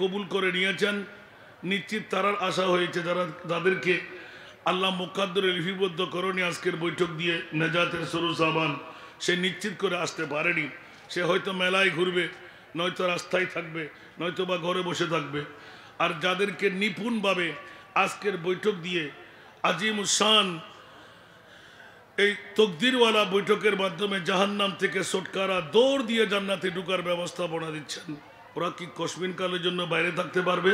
কবুল করে নিয়েছেন, নিশ্চিত তারার আশা হয়েছে যাদেরকে আল্লাহ মুকাদ্দরে লিপিবদ্ধ করণী আজকের বৈঠক দিয়ে নেজাতের সরু সাবান, সে নিশ্চিত করে আসতে পারেনি। সে হয়তো মেলায় ঘুরবে, নয়তো রাস্তায় থাকবে, নয়তো বা ঘরে বসে থাকবে। আর যাদেরকে নিপুণভাবে আজকের বৈঠক দিয়ে আজিমুসান এই তকদিরওয়ালা বৈঠকের মাধ্যমে জাহান্নাম থেকে ছুটকারা দৌড় দিয়ে জান্নাতে ঢুকার ব্যবস্থাপনা দিচ্ছেন, ওরা কি কসমিন কালের জন্য বাইরে থাকতে পারবে?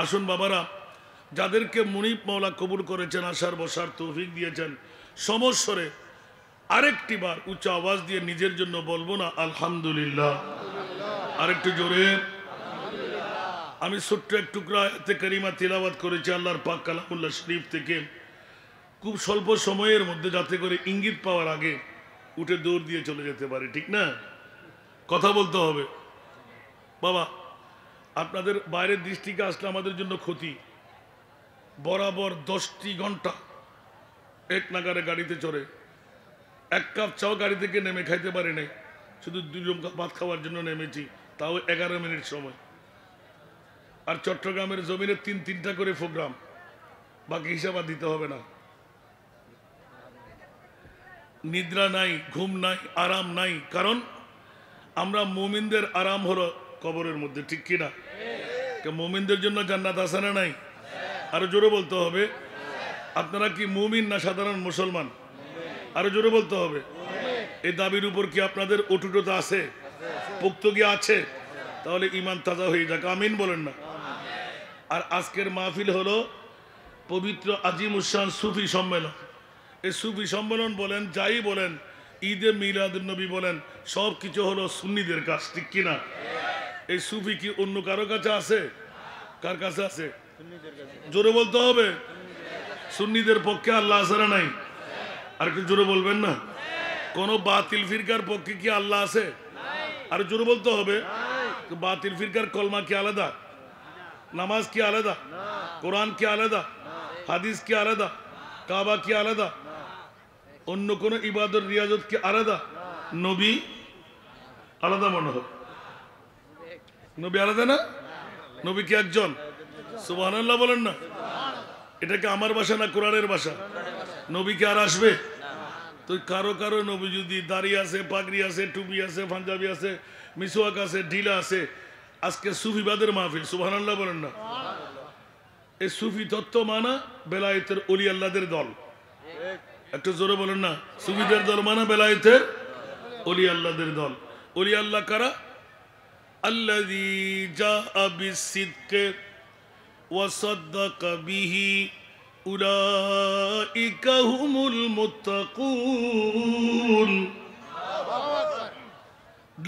আসুন বাবারা, যাদেরকে মুনিব মাওলা কবুল করেছেন, আসার বসার তৌফিক দিয়েছেন, সমস্বরে আরেকটি বার উচ্চ আওয়াজ দিয়ে নিজের জন্য বলবো না আলহামদুলিল্লাহ? আরেকটু জোরে। আমি ছোট্ট এক টুকরা আয়াতে কারিমা তিলাওয়াত করেছি আল্লাহর পাক কালামুল্লাহ শরীফ থেকে, খুব স্বল্প সময়ের মধ্যে, যাতে করে ইঙ্গিত পাওয়ার আগে উঠে দৌড় দিয়ে চলে যেতে পারে, ঠিক না? কথা বলতে হবে বাবা। আপনাদের বাইরের দৃষ্টিকে আসলে আমাদের জন্য ক্ষতি। বরাবর 10টি ঘন্টা এক নাগারে গাড়িতে চড়ে এক কাপ চাও গাড়ি থেকে নেমে খাইতে পারি নাই, শুধু 2 কাপ ভাত খাওয়ার জন্য নেমেছি, তাও 11 মিনিট সময়। আর চট্টগ্রামের জমিনে 3টা করে প্রোগ্রাম, বাকি হিসাব আর দিতে হবে না। নিদ্রা নাই, ঘুম নাই, আরাম নাই, কারণ আমরা মুমিনদের আরাম হলো কবরের মধ্যে, ঠিক কিনা? মুমিনদের জন্য জান্নাত আছে না নাই? আরো জোরে বলতে হবে। আপনারা কি মুমিন না সাধারণ মুসলমান? আরো জোরে বলতে হবে। এই দাবির উপর কি আপনাদের অটুটতা আছে, পোক্ত গিয়ে আছে? তাহলে ইমান তাজা হয়ে যাক, আমিন বলেন না? আর আজকের মাহফিল হলো পবিত্র আজিমুসান সুফি সম্মেলন। এই সুফি সম্মেলন বলেন, যাই বলেন, ঈদে মিলাদুন নবী বলেন, সব কিছু হলো সুন্নিদের কাজ, ঠিক কিনা? এই সুফি কি অন্য কারো কাছে আছে? কার কাছে আছে? জোরে বলতে হবে। সুন্নিদের পক্ষে আল্লাহ আছে না নাই? আর একটু জোরে বলবেন না? কোন বাতিল ফিরকার পক্ষে কি আল্লাহ আছে? আর জোরে বলতে হবে। বাতিল ফিরকার কলমা কি আলাদা? নামাজ কি আলাদা? কোরআন কি আলাদা? হাদিস কি আলাদা? কাবা কি আলাদা? অন্য কোন ইবাদত রিয়াজত কি আলাদা? নবী আলাদা মনে হয়? নবী আলাদা না? নবী কি একজন? সুবহানাল্লাহ বলেন না? এটা কি আমার ভাষা না কোরআনের ভাষা? নবী কি আর আসবে? তো কারো কারো নবী যদি দাড়ি আছে, পাগড়ি আছে, টুপি আছে, পাঞ্জাবি আছে, মিসওয়াক আছে, ঢিলা আছে। আজকে সুফিবাদের মাহফিল, সুবহানাল্লাহ বলেন না? এই সুফি তত্ত্ব মানা বেলায়েতের ওলি আল্লাহদের দল। একটু জোরে বলেন না? সুফিদের দল মানা বেলায়েতের ওলি আল্লাহদের দল। ওলি আল্লাহ কারা? আল্লাযী জাআ বিস-সিদকি ওয়া সাদ্দাকা বিহি উলাইকা হুমুল মুত্তাকুন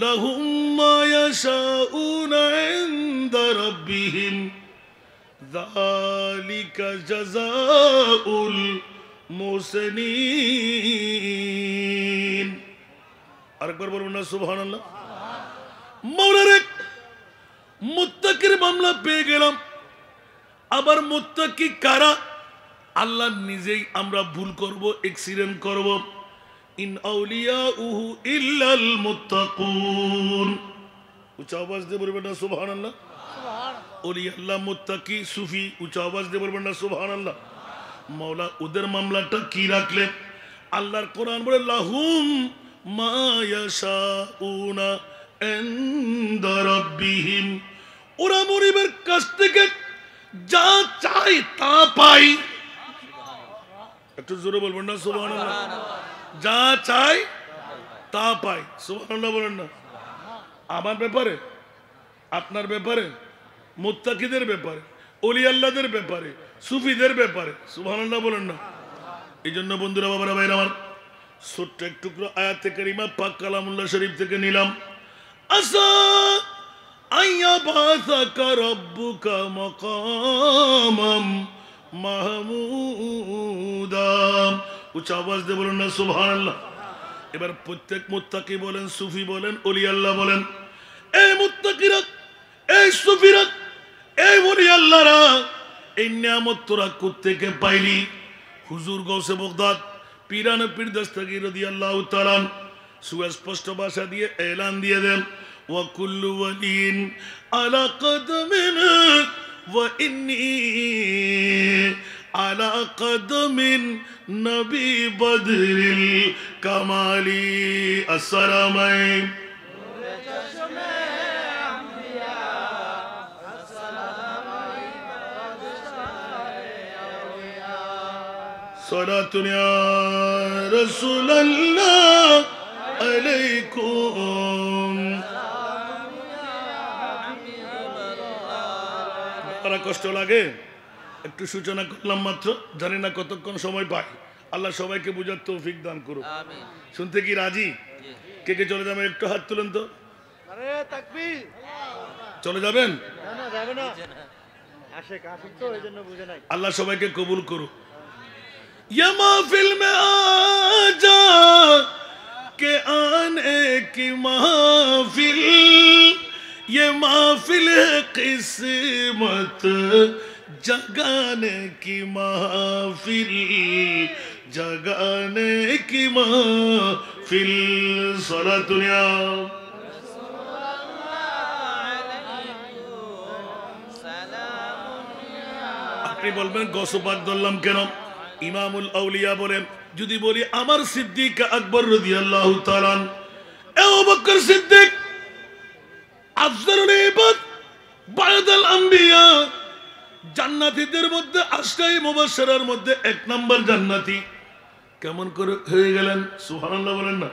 লাহুম মা ইয়াশাউনা ইনদা রাব্বিহিম যালিকা জাযাউল মুহসিনিন। আরেকবার বলুন না সুবহানাল্লাহ? মৌলানা মুত্তাকির মামলা পেয়ে গেলাম। আবার মুত্তাকি কারা? আল্লাহ নিজেই আমরা ভুল করব, অ্যাক্সিডেন্ট করব। ইন আউলিয়াউহু ইল্লাল মুত্তাকুন। উচ্চ আওয়াজ দিয়ে বলবেন না সুবহানাল্লাহ? ওলি আল্লাহ, মুত্তাকি, সুফি, উচ্চ আওয়াজ দিয়ে বলবেন না সুবহানাল্লাহ? মাওলা ওদের মামলাটা কি রাখলেন? আল্লাহর কোরআন বলে লাহুম মা ইয়াশাউনা ইনদা রাব্বিহিম। ওরা মনিবের কাছ থেকে যা চাই তা পাই। একটু জোরে বলবেন না সুবহানাল্লাহ? যা চাই তা পাই, সুবহানাল্লাহ বলেন না? আমার ব্যাপারে, আপনার ব্যাপারে, মুত্তাকিদের ব্যাপারে, ওলি আল্লাহদের ব্যাপারে, সুফিদের ব্যাপারে, সুবহানাল্লাহ বলেন না? এই জন্য বন্ধুরা, বাবারা, ভাইরা আমার, ছোট্ট এক টুকরো আয়াতে কারিমা পাক কালামুল্লাহ শরীফ থেকে নিলাম। আসা আইয়াবাসাকা রাব্বুকা মাকামাম মাহমুদা। উচ্চ আওয়াজ দিয়ে বলুন না সুবহানাল্লাহ? এবার প্রত্যেক মুত্তাকি বলেন, সুফি বলেন, ওলি আল্লাহ বলেন, এই মুত্তাকিরা, এই সুফিরা, এই ওলি আল্লাহরা, এই নিয়ামত তোরা কোত্থেকে পাইলি? হুজুর গৌসে বগদাদ পীরানে পীর দস্তগীর রাদিয়াল্লাহু তাআলা সুস্পষ্ট ভাষা দিয়ে এলান দিয়ে দেন, وكل ولي على قدم وإني على قدم نبي بدر الكمال السلامين صلاة يا رسول الله عليكم আপনারা কষ্ট লাগে একটু সূচনা করলাম মাত্র জানি না কতক্ষণ সময় পাই আল্লাহ সবাইকে বুঝার তৌফিক দান করুক আমিন শুনতে কি রাজি কে কে চলে যাবেন একটু হাত তুলেন তো আরে তাকবীর চলে যাবেন না না যাবে না আশিক আশিক তো এইজন্য বুঝে নাই আল্লাহ সবাইকে কবুল করুক ইয়া মাহফিল মে আজা के आने की महफिल ये महफिल है किस्मत जगाने की महफिल जगाने की महफिल सारा दुनिया আপনি বলবেন গসপাক ধরলাম কেন ইমামুল আউলিয়া বলেন যদি বলি আমার সিদ্দিক আকবর রাদিয়াল্লাহু তাআলা আবু বকর সিদ্দিক আফজালুল ইবাদ বা'দাল আম্বিয়া জান্নাতীদের মধ্যে আশরায়ে মুবাশশারার মধ্যে এক নাম্বার জান্নাতি কেমন করে হয়ে গেলেন সুবহানাল্লাহ বলেন না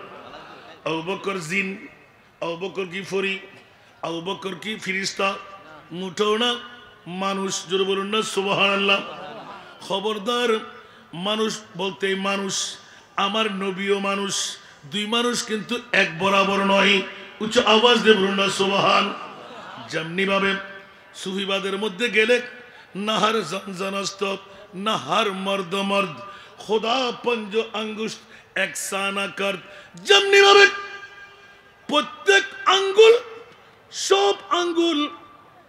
আবু বকর জিন আবু বকর কি ফরি আবু বকর কি ফেরেশতা মুঠো না মানুষ জোরে বলুন না সুবহানাল্লাহ খবরদার মানুষ বলতে মানুষ আমার নবীও মানুষ দুই মানুষ কিন্তু এক বরাবর নয় উচ্চ আওয়াজ দিয়ে বলুন না সুবহান যেমনি ভাবে সুফিবাদের মধ্যে গেলে নাহার জানজানস্ত নাহার মর্দ মর্দ খোদা পঞ্জ আঙ্গুষ্ট এক সানা কর যেমনি ভাবে প্রত্যেক আঙ্গুল সব আঙ্গুল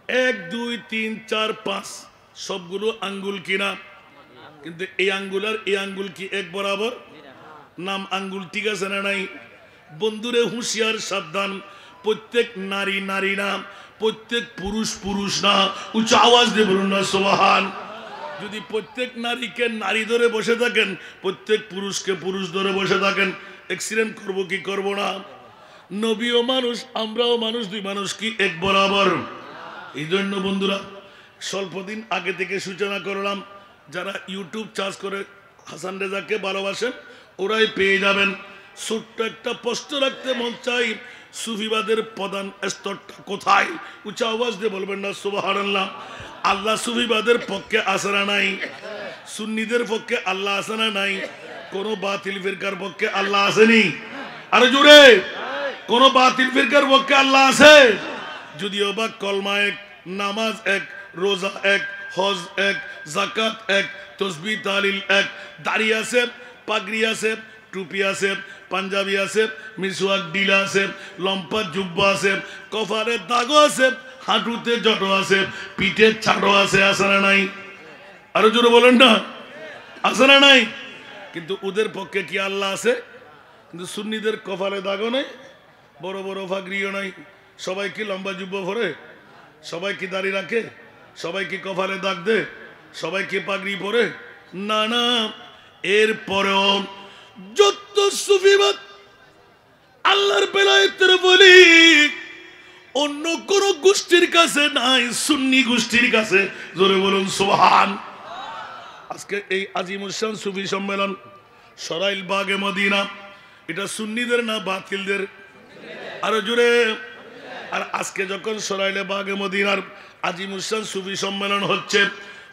1 2 3 4 5 সবগুলো আঙ্গুল কিনা কিন্তু এই আঙ্গুল আর এই আঙ্গুল কি এক বরাবর নাম আঙ্গুল ঠিক আছে না নাই বন্ধুরে হুঁশিয়ার সাবধান প্রত্যেক নারী নারী না প্রত্যেক পুরুষ পুরুষ না উচ্চ আওয়াজ দিয়ে বলুন না সুবহান যদি প্রত্যেক নারীকে নারী ধরে বসে থাকেন প্রত্যেক পুরুষকে পুরুষ ধরে বসে থাকেন অ্যাক্সিডেন্ট করব কি করব না নবীও মানুষ আমরাও মানুষ দুই মানুষ কি এক বরাবর এই জন্য বন্ধুরা স্বল্প দিন আগে থেকে সূচনা করলাম যারা ইউটিউব চার্জ করে হাসান রেজাকে ভালোবাসেন ওরাই পেয়ে যাবেন ছোট্ট একটা প্রশ্ন রাখতে মন চাই সুফিবাদের প্রধান স্তরটা কোথায় উচ্চ আওয়াজ দিয়ে বলবেন না সুবহানাল্লাহ আল্লাহ সুফিবাদের পক্ষে আছে না নাই সুন্নিদের পক্ষে আল্লাহ আছে না নাই কোন বাতিল ফিরকার পক্ষে আল্লাহ আসেনি আরে জোরে কোন বাতিল ফিরকার পক্ষে আল্লাহ আছে যদিও বা কলমা এক নামাজ এক রোজা এক হজ এক যাকাত এক তসবিহ তাহলিল এক দাড়ি আছে পাগড়ি আছে টুপি আছে পাঞ্জাবি আছে মিসওয়াক ডিলা আছে লম্পা জুব্বা আছে কপালে দাগও আছে হাঁটুতে জটো আছে পিঠে ছাটো আছে না নাই আরো জোরে বলেন না আছে না নাই কিন্তু ওদের পক্ষে কি আল্লাহ আছে কিন্তু সুন্নিদের কপালে দাগও নাই বড় বড় পাগড়িও নাই সবাই কি লম্বা জুব্বা পরে সবাই কি দাড়ি রাখে সবাই কি কপালে দাগ দে সবাই কি পাগড়ি পরে না না এরপরেও যত সুফিবাদ আল্লাহর বেলায়েতের বলি অন্য কোন গোষ্ঠীর কাছে নাই সুন্নি গোষ্ঠীর কাছে জোরে বলুন সুবহান আজকে এই আজিমুল শান সুফি সম্মেলন সরাইল বাগে মদিনা এটা সুন্নিদের না বাতিলদের আরো জোরে আর আজকে যখন সরাইলে বাগে মদিনার আজিমুল শান সুফি সম্মেলন হচ্ছে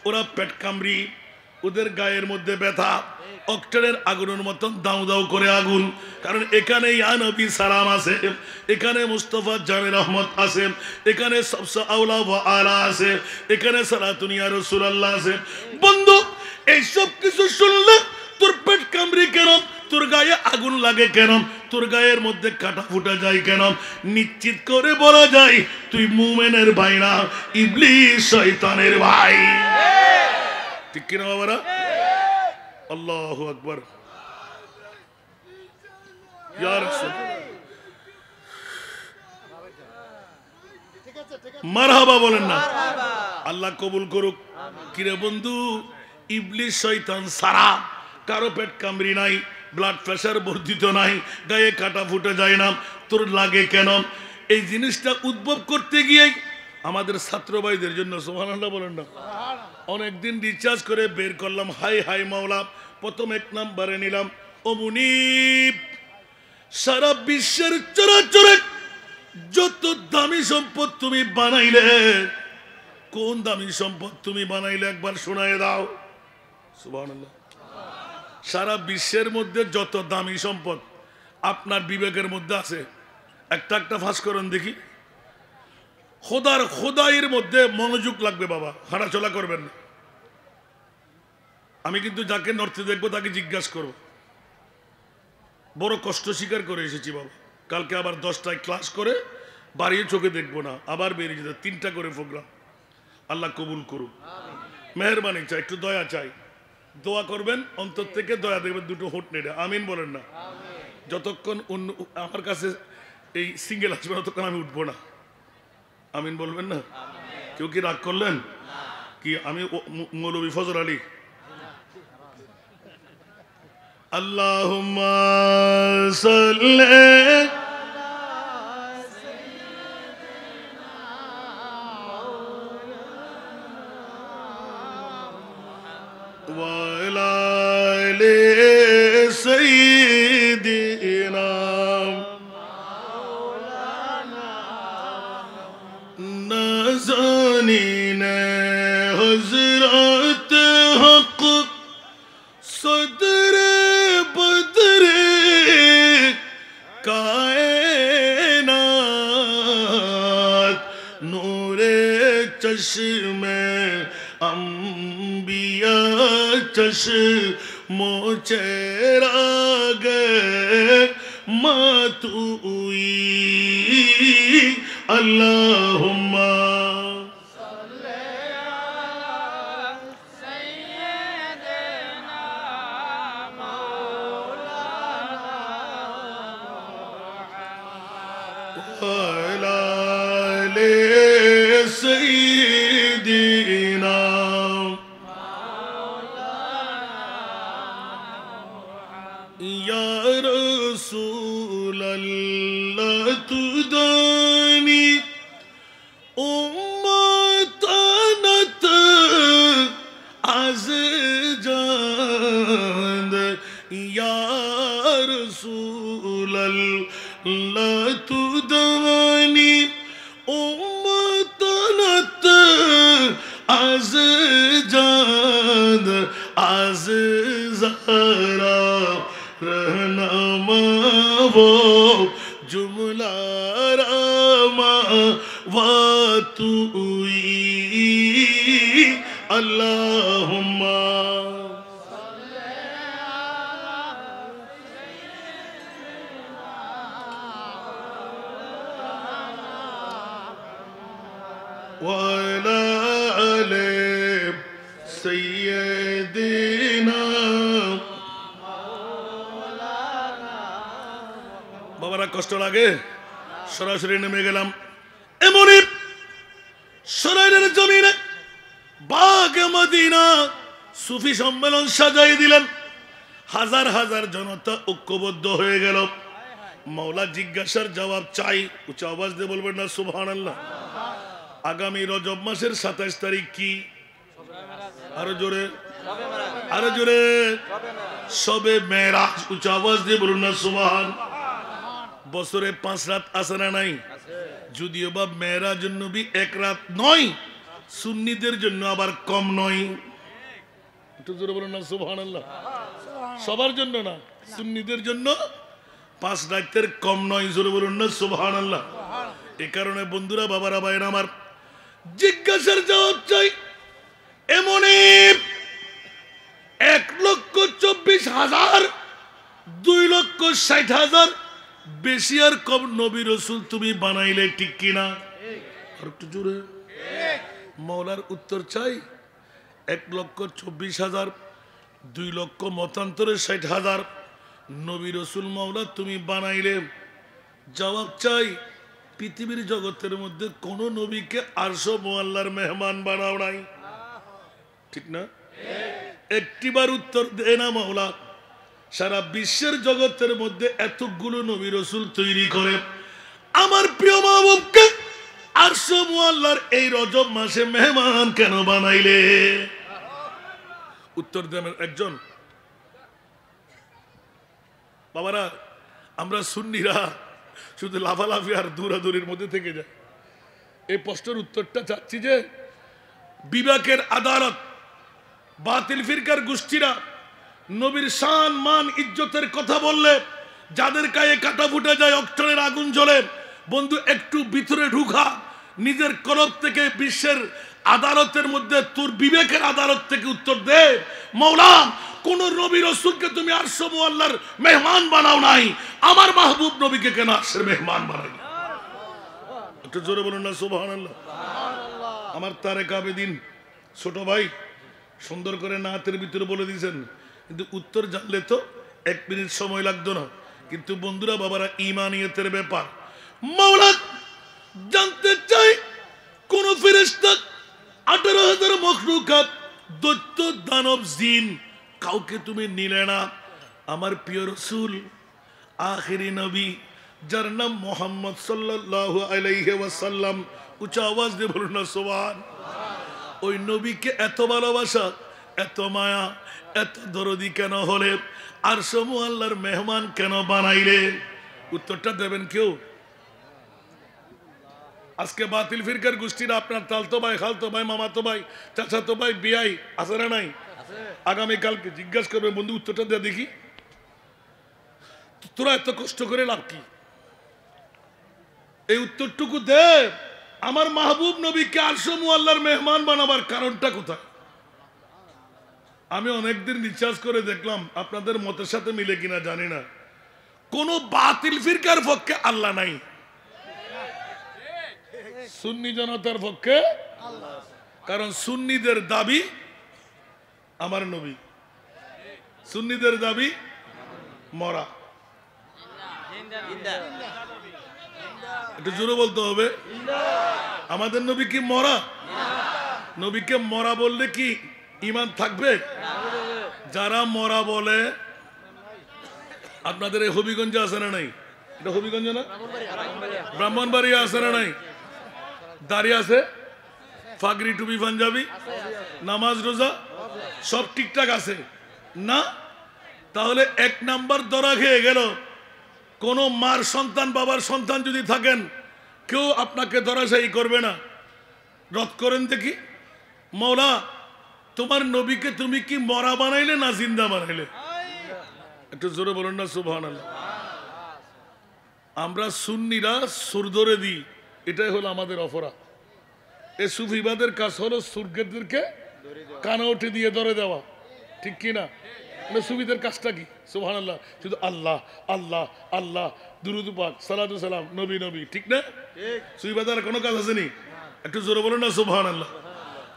ওরা পেট কামড়ি ওদের গায়ের মধ্যে ব্যথা অক্টেনের আগুনের মতন দাউ দাউ করে আগুন কারণ এখানে ইয়া নবী সালাম আছে এখানে মুস্তাফা জানে রহমত আছে এখানে সবসে আওলা ওয়া আলা আছে এখানে সালাতুন ইয়া রাসূলুল্লাহ আছে বন্ধু এই সব কিছু শুনলে তোর পেট কামড়ি কেন তোর গায়ে আগুন লাগে কেন তোর গায়ের মধ্যে কাটা ফুটা যায় কেন নিশ্চিত করে বলা যায় তুই মুমিনের ভাই না ইবলিস শয়তানের ভাই ঠিক কিনা বাবারা আল্লাহু আকবার ইয়া রাসূল মারহাবা বলেন না? আল্লাহ কবুল করুক। কিরে বন্ধু, ইবলিস শয়তান সারা কারো পেট কামড়ি নাই, ব্লাড প্রেশার বর্ধিত নাই, গায়ে কাটা ফুটে যায় না, তোর লাগে কেন? এই জিনিসটা উদ্ভব করতে গিয়ে আমাদের ছাত্র ভাইদের জন্য সুবহানাল্লাহ বলেন না, অনেকদিন রিচার্জ করে বের করলাম। হাই হাই মাওলা, প্রথম 1 নম্বরে নিলাম ও মুনিব, সারা বিশ্বের চরাচরে যত দামি সম্পদ তুমি বানাইলে, কোন দামি সম্পদ তুমি বানাইলে একবার শোনায় দাও। সুবহানাল্লাহ। সারা বিশ্বের মধ্যে যত দামি সম্পদ আপনার বিবেকের মধ্যে আছে, একটা একটা ফাঁস করেন দেখি। খোদাইয়ের মধ্যে মনোযোগ লাগবে বাবা, হাঁটাচলা করবেন না। আমি কিন্তু যাকে নর্থে দেখবো তাকে জিজ্ঞাসা করব। বড় কষ্ট স্বীকার করে এসেছি বাবা, কালকে আবার 10টায় ক্লাস করে বাড়িয়ে চোখে দেখবো না, আবার বেরিয়ে যেতে 3টা করে প্রোগ্রাম। আল্লাহ কবুল করুন, মেহরবানি চাই, একটু দয়া চাই, দোয়া করবেন অন্তর থেকে, দয়া দেখবেন 2টো হোট নেড়ে আমিন বলেন না। যতক্ষণ অন্য আমার কাছে এই সিঙ্গেল আসবে ততক্ষণ আমি উঠবো না, আমিন বলবেন না? কেউ কি রাগ করলেন কি? আমি মৌলভী ফজর আলী। আল্লাহুম্মা সাল্লি ওয়া আলা আলি সাইয়্যিদিনা নাজানিন হযরত হক সদর বদর কায়নাত নূরে চশমে अंबिया चश्मो चेराग मातुई अल्लाहुम्मा কষ্ট লাগে। সরাসরি নেমে গেলাম এমনই সরাইলের জমিনে, বাগে মদিনা সুফি সম্মেলন সাজাই দিলেন। হাজার হাজার জনতা ঐক্যবদ্ধ হয়ে গেল। মাওলা জিজ্ঞাসার জবাব চাই, উচ্চ আওয়াজ দিয়ে বলবেন না সুবহানাল্লাহ। আগামী রজব মাসের 27 তারিখ কি? আরো জোরে, আরো জোরে। শবে মেরাজ। উচ্চ আওয়াজ দিয়ে বলুন না সুবহান। বছরে 5 রাত আছে না নাই? যদিও বা মেরাজুন নবী 1 রাত নয়, সুন্নিদের জন্য আবার কম নয়। একটু জোরে বলুন না সুবহানাল্লাহ। সবার জন্য না, সুন্নিদের জন্য 5 রাতের কম নয়। জোরে বলুন না সুবহানাল্লাহ। এই কারণে বন্ধুরা, বাবারা, ভাইরা আমার, জিজ্ঞাসার জবাব চাই। এমনই 1,24,000, 2,60,000 বেশি আর কম নবী রসুল তুমি বানাইলে ঠিক কিনা? আর একটু জোরে। মাওলার উত্তর চাই। 1,24,000, 2 লক্ষ মতান্তরে 60,000 নবী রসুল মাওলা তুমি বানাইলে। জবাব চাই পৃথিবীর জগতের মধ্যে কোন নবীকে আরশ মুআল্লার মেহমান বানাও নাই, ঠিক না? একটিবার উত্তর দেয় না মাওলা। সারা বিশ্বের জগতের মধ্যে এতগুলো নবী রাসূল তৈরি করে আমার প্রিয় মাহবুবকে আরশ মুআল্লার এই রজব মাসে মেহমান কেন বানাইলে? উত্তর দেবেন একজন। বাবারা, আমরা সুন্নিরা শুধু লাফালাফি আর দূরাদূরির মধ্যে থেকে যায়। এই প্রশ্নের উত্তরটা চাচ্ছি যে বিবেকের আদালত, বাতিল ফিরকার গোষ্ঠীরা নবীর শান মান ইজ্জতের কথা বললে যাদের গায়ে কাটা ফুটে যায়, অক্টনের আগুন জ্বলে, বন্ধু একটু ভিতরে ঢুকা, নিজের কলব থেকে বিশ্বের আদালতের মধ্যে তোর বিবেকের আদালত থেকে উত্তর দে, মওলা কোন নবী রাসূলকে তুমি আরশ মুআল্লার মেহমান বানাও নাই, আমার মাহবুব নবীকে কেন আরশের মেহমান বানাইলে? একটু জোরে বলুন না সুবহানাল্লাহ। আমার তারেক আবেদিন ছোট ভাই সুন্দর করে নাতের ভিতরে বলে দিয়েছেন, কিন্তু উত্তর জানলে তো 1 মিনিট সময় লাগতো না। কিন্তু বন্ধুরা, বাবারা, ঈমানিয়তের ব্যাপার। মাওলা জানতে চাই, কোন ফেরেশতা 18,000 মখলুকাত, দৈত্য দানব জিন, কাউকে তুমি নিলে না। আমার প্রিয় রাসূল আখেরি নবী, যার নাম মুহাম্মদ সাল্লাল্লাহু আলাইহি ওয়াসাল্লাম, উচ্চ আওয়াজ দিয়ে বলুন না সুবহান। ওই নবীকে এত ভালোবাসা, এত মায়া, এত দরদি কেন হলে আরশ মুআল্লার মেহমান কেন বানাইলে? উত্তরটা দেবেন কেউ? আজকে বাতিল ফিরকার গোষ্ঠীরা আপনার তালতো ভাই, খালতো ভাই, মামাতো ভাই, চাচাতো ভাই, বিয়াই আছে না নাই? আগামীকালকে জিজ্ঞাসা করবে, বন্ধু উত্তরটা দেয়া দেখি, তোরা এত কষ্ট করে লাভ কি? এই উত্তরটুকু দে, আমার মাহবুব নবীকে আরশ মুআল্লার মেহমান বানাবার কারণটা কোথায়? আমি অনেকদিন রিসার্চ করে দেখলাম, আপনাদের মতের সাথে মিলে কিনা জানি না, কোন বাতিল ফিরকার পক্ষে আল্লাহ নাই, সুন্নি জনতার পক্ষে। কারণ সুন্নিদের দাবি আমার নবী, সুন্নিদের দাবি মরা। একটু জোরে বলতে হবে, আমাদের নবী কি মরা? নবীকে মরা বললে কি ঈমান থাকবে? যারা মরা বলে, আপনাদের এই হবিগঞ্জে আছে না নাই? এটা হবিগঞ্জ না, ব্রাহ্মণবাড়িয়া আছে না নাই? দাঁড়িয়ে আছে, ফাগরি টুপি পাঞ্জাবি, নামাজ রোজা সব ঠিকঠাক আছে না? তাহলে 1 নাম্বার ধরা খেয়ে গেল। কোন মার সন্তান, বাবার সন্তান যদি থাকেন, কেউ আপনাকে ধরাশায়ী করবে না। রদ করেন দেখি, মওলা তোমার নবীকে তুমি কি মরা বানাইলে না জিন্দা বানাইলে? একটু জোরে বলুন না সুবহানাল্লাহ। আমরা সুন্নিরা সুর ধরে দিই, এটাই হলো আমাদের অপরাধ। এই সুফিবাদের কাজ হলো সুরদেরকে কানে উঠে দিয়ে ধরে দেওয়া, ঠিক কিনা? সুফিদের কাজটা কি? সুবহানাল্লাহ, শুধু আল্লাহ আল্লাহ আল্লাহ, দুরূদ পাক, সালাতু সালাম, নবী নবী, ঠিক না? সুফিবাদের কোনো কাজ আসেনি? একটু জোরে বলুন না সুবহানাল্লাহ।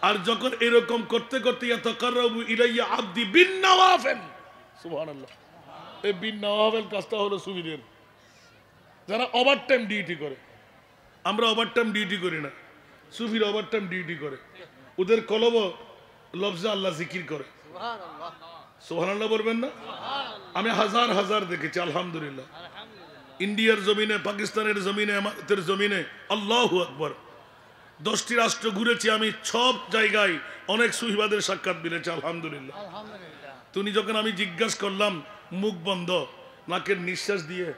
আর যখন এরকম করতে করতে ইয়াতাকাররাবু ইলাইয়া আবদি বিন নওয়াফিল, সুবহানাল্লাহ, এই বিন নওয়াফিল কাজটা হলো সুফিদের, যারা ওভারটাইম ডিউটি করে। আমরা ওভারটাইম ডিউটি করি না, সুফির ওভারটাইম ডিউটি করে। ওদের কলব লফজে আল্লাহ জিকির করে। সুবহানাল্লাহ বলবেন না? আমি হাজার হাজার দেখেছি, আলহামদুলিল্লাহ। ইন্ডিয়ার জমিনে, পাকিস্তানের জমিনে, আমাদের জমিনে, আল্লাহু আকবার। 10টি রাষ্ট্র ঘুরেছি আমি, সব জায়গায় অনেক সুফিবাদের সাক্ষাৎ মিলেছে, আলহামদুলিল্লাহ। তুমি যখন আমি জিজ্ঞাসা করলাম, মুখ বন্ধ, নাকের নিঃশ্বাস দিয়ে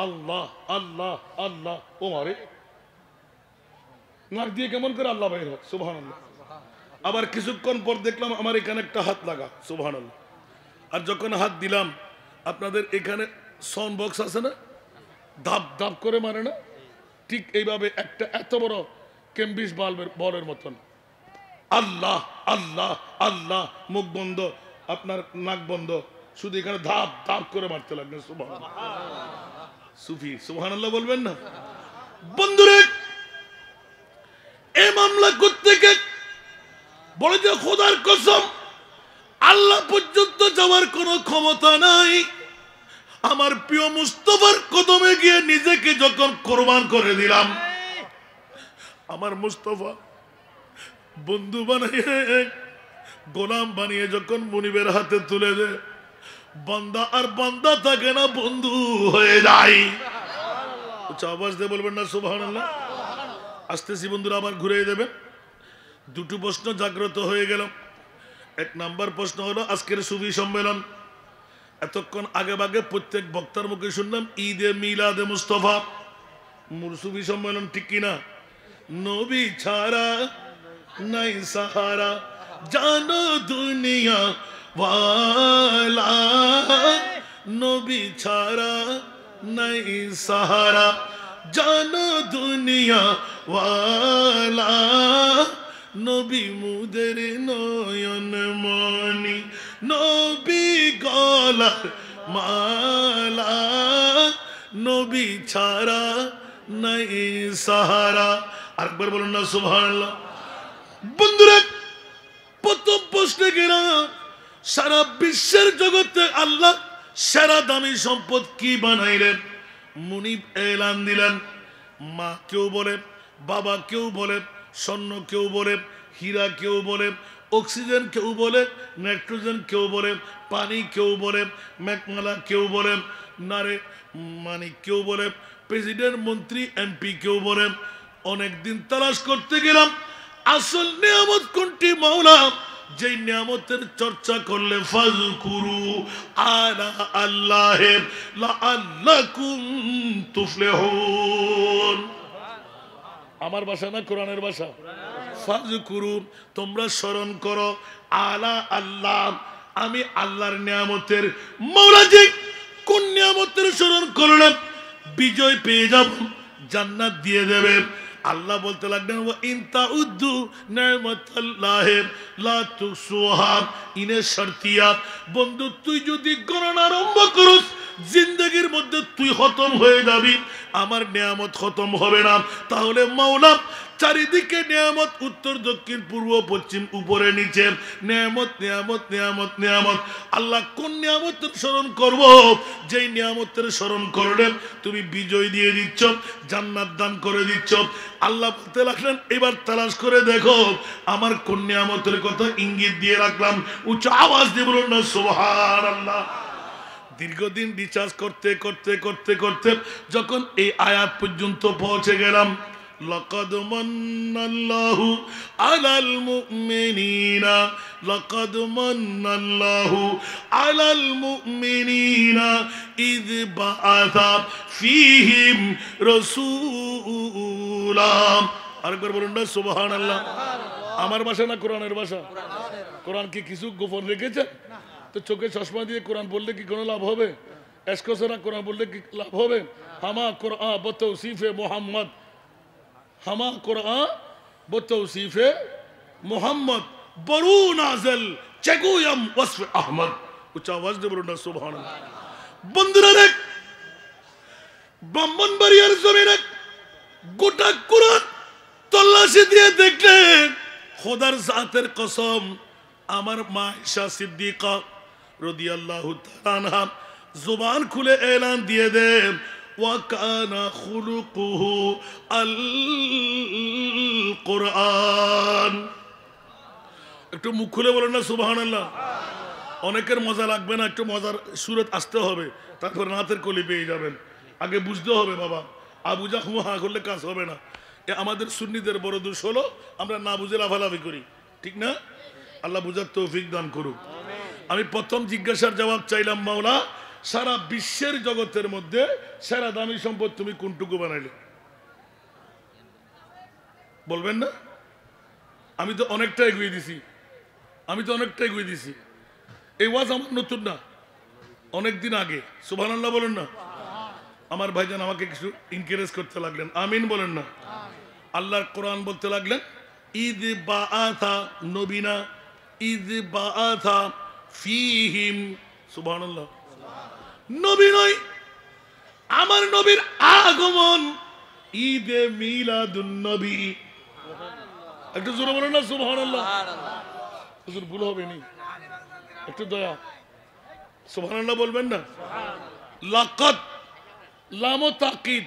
আল্লাহ আল্লাহ আল্লাহ, ও মারে নাক দিয়ে কেমন করে আল্লাহ বাইর হয়, সুবহানাল্লাহ। আবার কিছুক্ষণ পর দেখলাম আমার এখানে একটা হাত লাগা, সুবহানাল্লাহ। আর যখন হাত দিলাম, আপনাদের এখানে সাউন্ড বক্স আছে না, ধাপ ধাপ করে মারে না, ঠিক এইভাবে একটা এত বড় কেম্বিস বলের মতন আল্লাহ আল্লাহ আল্লাহ, মুখ বন্ধ, আপনার নাক বন্ধ, শুধু এখানে ধাপ ধাপ করে মারতে লাগলেন, সুবহানাল্লাহ। সুফি সুবহানাল্লাহ বলবেন না? বন্ধুরে, এই মামলা করতে গিয়ে বলে যে খোদার কসম, আল্লাহ পর্যন্ত যাওয়ার কোনো ক্ষমতা নাই। আমার প্রিয় মুস্তাফার কদমে গিয়ে নিজেকে যখন কোরবান করে দিলাম, আমার মুস্তাফা বন্ধু বানিয়ে গোলাম বানিয়ে যখন মুনিবের হাতে তুলে দেয়, বান্দা আর বান্দা থাকে না, বন্ধু হয়ে যায়। আওয়াজ দিয়ে বলবেন না সুবহানাল্লাহ? আসতেছি বন্ধুরা, আবার ঘুরিয়ে দেবেন। দুটো প্রশ্ন জাগ্রত হয়ে গেল। এক নাম্বার প্রশ্ন হলো আজকের সুফি সম্মেলন। এতক্ষণ আগে ভাগে প্রত্যেক বক্তার মুখে শুনলাম ঈদে মিলাদে মুস্তফা, সুফি সম্মেলন, ঠিক কিনা? নবী ছাড়া নাই সাহারা, জানো দুনিয়া ওয়ালা, নবী ছাড়া নাই সাহারা, জানো দুনিয়া ওয়ালা, নবী মুদের নয়ন মনি, নবী গলার মালা, নবী ছাড়া নাই সাহারা। আরেকবার বলুন না সুবহানাল্লাহ। বন্ধুরা, প্রথম প্রশ্নে গেলাম, সারা বিশ্বের জগতে আল্লাহ সেরা দামি সম্পদ কি বানাইলেন? মুনিব এলান দিলেন। মা কেউ বলে, বাবা কেউ বলে, স্বর্ণ কেউ বলে, হীরা কেউ বলে, অক্সিজেন কেউ বলে, নাইট্রোজেন কেউ বলে, পানি কেউ বলে, মেঘমালা কেউ বলে, নারে মানে কেউ বলে, প্রেসিডেন্ট, মন্ত্রী, এমপি কেউ বলে। অনেকদিন তালাশ করতে গেলাম আসল নিয়ামত কোনটি মাওলা, যেই নিয়ামতের চর্চা করলে ফাযকুরু আলা আল্লাহি লাআল্লাকুম তুফলিহুন। আমার ভাষা না কোরআনের ভাষা? ফাযকুরু, তোমরা স্মরণ করো, আলা আল্লাহ, আমি আল্লাহর নিয়ামতের। মাওলা যে কোন নিয়ামতের স্মরণ করলে বিজয় পেয়ে যাব, জান্নাত দিয়ে দেবে। আল্লাহ বলতে লাগলেন ওয়া ইন তাউদ্দু নি'মাতাল্লাহি লা তুহসুহা, ইনে শারতিয়া। বন্ধু, তুই যদি গণনা আরম্ভ করস, জিন্দেগির মধ্যে তুই খতম হয়ে যাবি, আমার নিয়ামত খতম হবে না। তাহলে মাওলা চারিদিকে নিয়ামত, উত্তর দক্ষিণ পূর্ব পশ্চিম উপরে নিচে নিয়ামত, নিয়ামত, নিয়ামত, নিয়ামত। আল্লাহ কোন নিয়ামতের স্মরণ করব, যেই নিয়ামতের স্মরণ করলে তুমি বিজয় দিয়ে দিচ্ছ, জান্নাত দান করে দিচ্ছ। আল্লাহ বলতে লাগলেন এবার তালাশ করে দেখো আমার কোন নিয়ামতের কথা ইঙ্গিত দিয়ে রাখলাম। উচ্চ আওয়াজ দিয়ে বলুন না সুবহানাল্লাহ। দীর্ঘদিন রিচার্জ করতে করতে করতে করতে যখন এই আয়াত পর্যন্ত পৌঁছে গেলাম, লাকাদ মান্নাল্লাহু আলাল মুমিনিনা, লাকাদ মান্নাল্লাহু আলাল মুমিনিনা ইয বাআসা ফীহিম রাসূলা। আরেকবার বলুন না সুবহানাল্লাহ। আমার ভাষা না কোরআনের ভাষা? কোরআন কি কিছু গোপন রেখেছে? তো চোখে চশমা দিয়ে কোরআন বললে কি কোনো লাভ হবে? এসকোসরা কোরআন বললে কি লাভ হবে? হামা কোরআন বতৌসিফে মোহাম্মদ, হামা কোরআন বতৌসিফে মোহাম্মদ, বরু নাজল চেগুয়াম ওয়াসফ আহমদ। উচ্চ আওয়াজ দিয়ে বলুন না সুবহানাল্লাহ। বন্ধুরা, দেখ ব্রাহ্মণবাড়িয়ার জমিনে গোটা কোরআন তল্লাশি দিয়ে দেখলেন, খোদার জাতের কসম, আমার মা আয়েশা সিদ্দিকা রাদিয়াল্লাহু তাআলা আনহা জবান খুলে এলান দিয়ে দেন, ওয়া কানা খুলুকুহু আল কোরআন। একটু মুখ খুলে বলেন না সুবহানাল্লাহ। অনেকের মজা লাগবে না, একটু মজার সুরত আসতে হবে, তারপর নাতের কলি পেয়ে যাবেন। আগে বুঝতে হবে বাবা, আবুজা হু হা করলে কাজ হবে না। আমাদের সুন্নিদের বড় দোষ হলো আমরা না বুঝে লাফালাফি করি, ঠিক না? আল্লাহ বুঝার তৌফিক দান করুক। আমি প্রথম জিজ্ঞাসার জবাব চাইলাম, মাওলা সারা বিশ্বের জগতের মধ্যে সেরা দামি সম্পদ তুমি কোনটুকু বানাইলে? বলবেন না? আমি তো অনেকটা এগিয়ে দিছি, এই ওয়াজ আমার নতুন না, অনেকদিন আগে। সুবহানাল্লাহ বলেন না। আমার ভাইজান আমাকে কিছু এনকারেজ করতে লাগলেন, আমিন বলেন না। আল্লাহর কোরআন বলতে লাগলেন ইয বাআসা, নবীনা ইয বাআসা ফীহিম। সুবহানাল্লাহ। নবী নয়, আমার নবীর আগমন ঈদে মিলাদুন নবী। একটু জোরে বলেন না সুবহানাল্লাহ। হুজুর ভুল হবে নি, একটু দয়া। সুবহানাল্লাহ বলবেন না? লাকাত লামো তাকিদ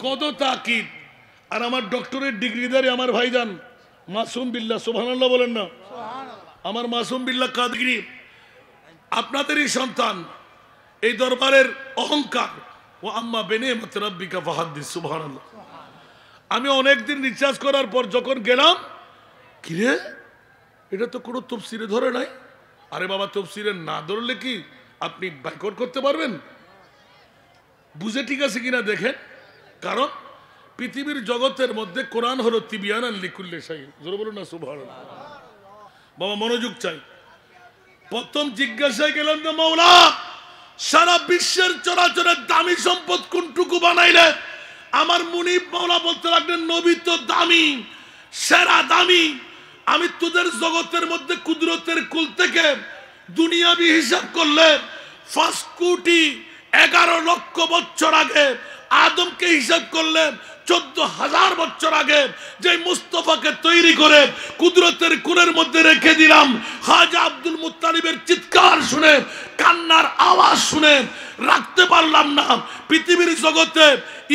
কদ তাকিদ। আর আমার ডক্টরেট ডিগ্রিধারী আমার ভাইজান মাসুম বিল্লাহ, সুবহানাল্লাহ বলেন না। আমার মাসুম বিল্লাহ কাদগিরি আপনাদেরই সন্তান, এই দরবারের অহংকার। ও আম্মা বিনিআমাত রাব্বিকা ফাহাদ্দিস, সুবহানাল্লাহ। আমি অনেকদিন রিচার্জ করার পর যখন গেলাম, কিরে এটা তো কোনো তফসিরে ধরে নাই। আরে বাবা, তফসিরে না ধরলে কি আপনি বাইকট করতে পারবেন? বুঝে ঠিক আছে কিনা দেখেন। কারণ পৃথিবীর জগতের মধ্যে কোরআন হলো তিবিয়ানান লিকুল্লি শাই। জোরে বলুন না সুবহানাল্লাহ। বাবা মনোযোগ চাই। প্রথম জিজ্ঞাসায় গেলাম যে মাওলা, সারা বিশ্বের চরাচরের দামি সম্পদ কোনটুকু বানাইলে? আমার মুনিব মাওলা বলতে লাগলেন, নবী তো দামি, সেরা দামি। আমি তোদের জগতের মধ্যে কুদরতের কুল থেকে দুনিয়াবি হিসাব করলে 5 কোটি 11 লক্ষ বছর আগে আদমকে হিসাব করলে 14,000 বছর আগে যে মুস্তফাকে তৈরি করে কুদরতের কুলের মধ্যে রেখে দিলাম, খাজা আব্দুল মুত্তালিবের চিৎকার শুনে, কান্নার আওয়াজ শুনে রাখতে পারলাম না। পৃথিবীর জগতে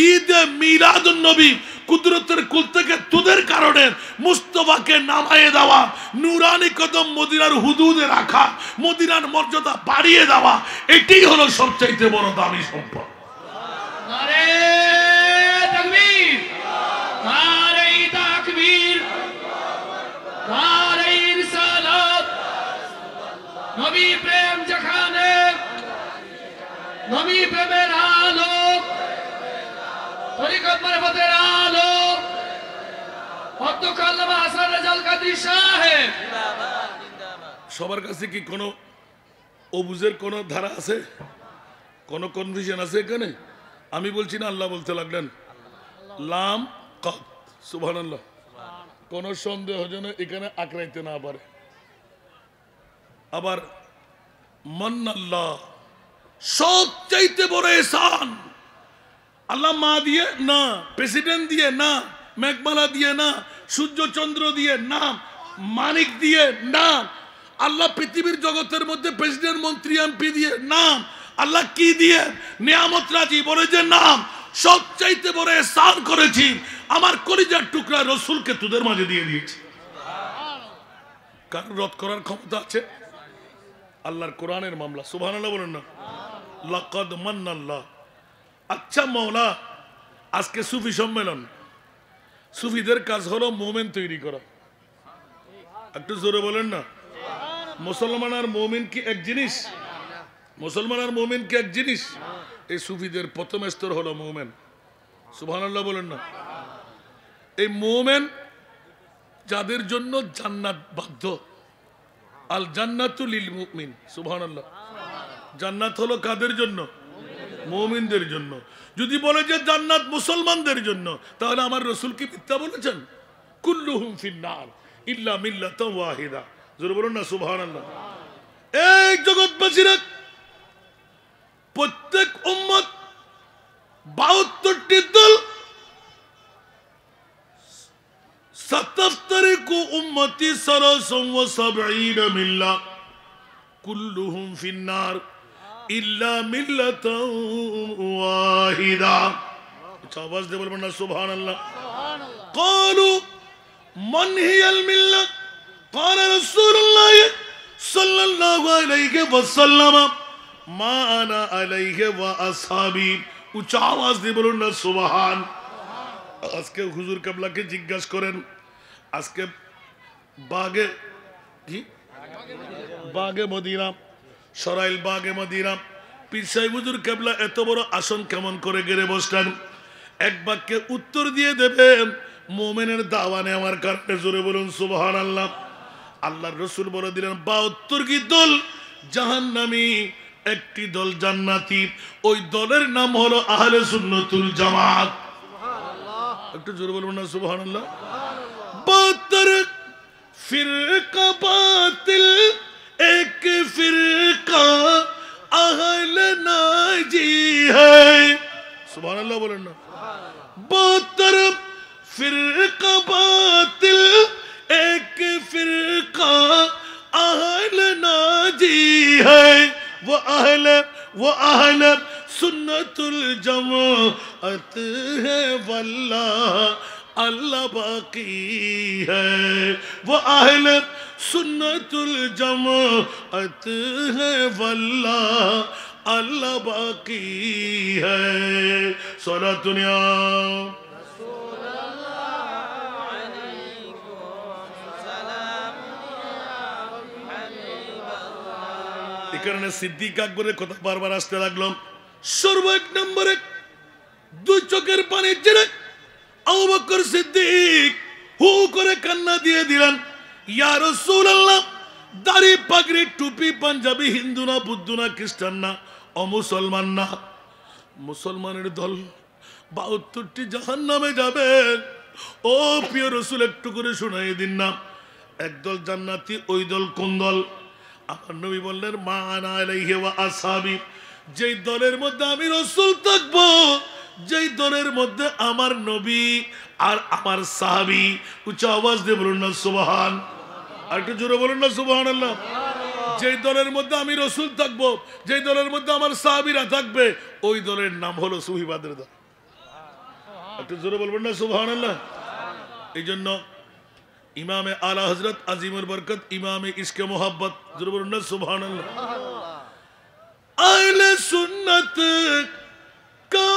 ঈদে মিলাদুন নবী কুদরতের কুল থেকে তোদের কারণে মুস্তফাকে নামায়ে দেওয়া, নুরানি কদম মদিনার হুদুদে রাখা, মদিনার মর্যাদা বাড়িয়ে দেওয়া, এটাই হলো সবচাইতে বড় দামি সম্পদ। নারে তাকবীর, নারে তাকবীর, নারে রিসালাত। নবী প্রেম যেখানে, নবী প্রেমের আলো, তরিকত মারফতের আলো, অধ্যক্ষ আল্লামা হাসান রেজাল কাদরী সাহেব। সবার কাছে কি কোনো অবুজের কোনো ধারা আছে, কোনো কনফিউশন আছে এখানে? আমি বলছি না, আল্লাহ বলতে লাগলেন লাম কাত, সুবহানাল্লাহ। কোন সন্দেহ যেন এখানে আঁকড়াইতে না পারে। আবার মান্নাল্লাহ, সবচাইতে বড় ihsan। আল্লাহ মা দিয়ে না, প্রেসিডেন্ট দিয়ে না, মেঘমালা দিয়ে না, সূর্য চন্দ্র দিয়ে না, মানিক দিয়ে না, আল্লাহ পৃথিবীর জগতের মধ্যে প্রেসিডেন্ট মন্ত্রী এমপি দিয়ে না, আল্লাহ কি দিয়ে? নিয়ামত রাজি বলে যে নাম। সবচাইতে বড় ihsan করেছি, আমার কলিজার টুকরা রসুলকে তোদের মাঝে দিয়ে দিয়েছি। কারণ রদ করার ক্ষমতা আছে আল্লাহর কোরআনের মামলা, সুবহানাল্লাহ বলেন না। লাকাদ মান্নাল্লাহ। আচ্ছা মওলা, আজকে সুফি সম্মেলন, সুফিদের কাজ হলো মুমিন তৈরি করা। একটু জোরে বলেন না। মুসলমান আর মুমিন কি এক জিনিস? মুসলমান আর মুমিন কি এক জিনিস? এই সুফিদের প্রথম স্তর হলো মুমিন, সুবহানাল্লাহ বলেন না। এই মুমিন যাদের জন্য জান্নাত বাধ্য, আল জান্নাতু লিল মুমিন, সুবহানাল্লাহ। জান্নাত হলো কাদের জন্য? মুমিনদের জন্য। যদি বলে যে জান্নাত মুসলমানদের জন্য, তাহলে আমার রাসূল কি মিথ্যা বলেছেন? কুল্লুহুম ফিন্নার ইল্লা মিল্লাতান ওয়াহিদা। জোরে বলুন না সুবহানাল্লাহ। এই জগৎবাসীরা, প্রত্যেক উম্মত 72টি দল, সাতাফতারিকু উম্মতি সালাসান ওয়া সাবঈনা মিল্লাহ কুল্লুহুম ফিন্নার ইল্লা মিল্লাতান ওয়াহিদা। আওয়াজ দিয়ে বলবেন না সুবহানাল্লাহ। ক্বালু মান হিয়াল মিল্লাহ? ক্বালা রাসূলুল্লাহ সাল্লাল্লাহু আলাইহি ওয়াসাল্লাম মা আনা আলাইহি ওয়া আসহাবি। উচ্চ আওয়াজ দিয়ে বলুন না সুবহান। আজকে হুজুর কেবলাকে জিজ্ঞাসা করেন, আজকে বাগে কি বাগে মদিনা, সরাইল বাগে মদিনা, পীর সাহেব হুজুর কেবলা এত বড় আসন কেমন করে গেড়ে বসলেন? এক বাক্যে উত্তর দিয়ে দেবেন, মুমিনের দাওয়া নেওয়ার কারণে। জোরে বলুন সুবহানাল্লাহ। আল্লাহর রাসূল বলে দিলেন 72 কি দল জাহান্নামী, একটি দল জান্নাতি। ওই দলের নাম হলো আহলে সুন্নাতুল জামাত। একটু জোরে বলবেন না সুবহানাল্লাহ। 72 ফিরকা বাতিল, এক ফিরকা আহলে নাজি হ্যায়। সুবহানাল্লাহ বলেন না। 72 ফিরকা বাতিল, এক ফিরকা আহলে নাজি হ্যায়। वो अहले सुन्नतुल जमाअत है वल्लाह अल्लाह बाकी है वो अहले सुन्नतुल जमाअत है वल्लाह अल्लाह बाकी है सोला दुनिया এই কারণে সিদ্দিক আকবরের কথা বারবার আসতে লাগলাম সর্ব এক নম্বরে দুই চোখের পানি ছেড়ে আবু বকর সিদ্দিক হু করে কান্না দিয়ে দিলেন ইয়া রাসূলুল্লাহ দাড়ি পাগড়ি টুপি পাঞ্জাবি হিন্দু না বুদ্ধ না খ্রিস্টান না অমুসলমান না মুসলমানের দল ৭২টি জাহান্নামে যাবে ও প্রিয় রাসূল একটু করে শোনাই দিন না একদল জান্নাতি ওই দল কোন দল আমার নবী বললেন মা আনা আলাইহি ওয়া আসহাবি যেই দলের মধ্যে আমি রাসূল থাকব যেই দলের মধ্যে আমার নবী আর আমার সাহাবী উচ্চ আওয়াজ দিয়ে বলুন না সুবহান আর একটু জোরে বলুন না সুবহানাল্লাহ যেই দলের মধ্যে আমি রাসূল থাকব যেই দলের মধ্যে আমার সাহাবীরা থাকবে ওই দলের নাম হলো সুফিবাদের দল একটু জোরে বলবেন না সুবহানাল্লাহ এইজন্য ইমামে আলা হযরত আজিমুল বরকত ইমামে ইশকে মোহাব্বত জোরে বলুন না সুবহানাল্লাহ আহলে সুন্নাত का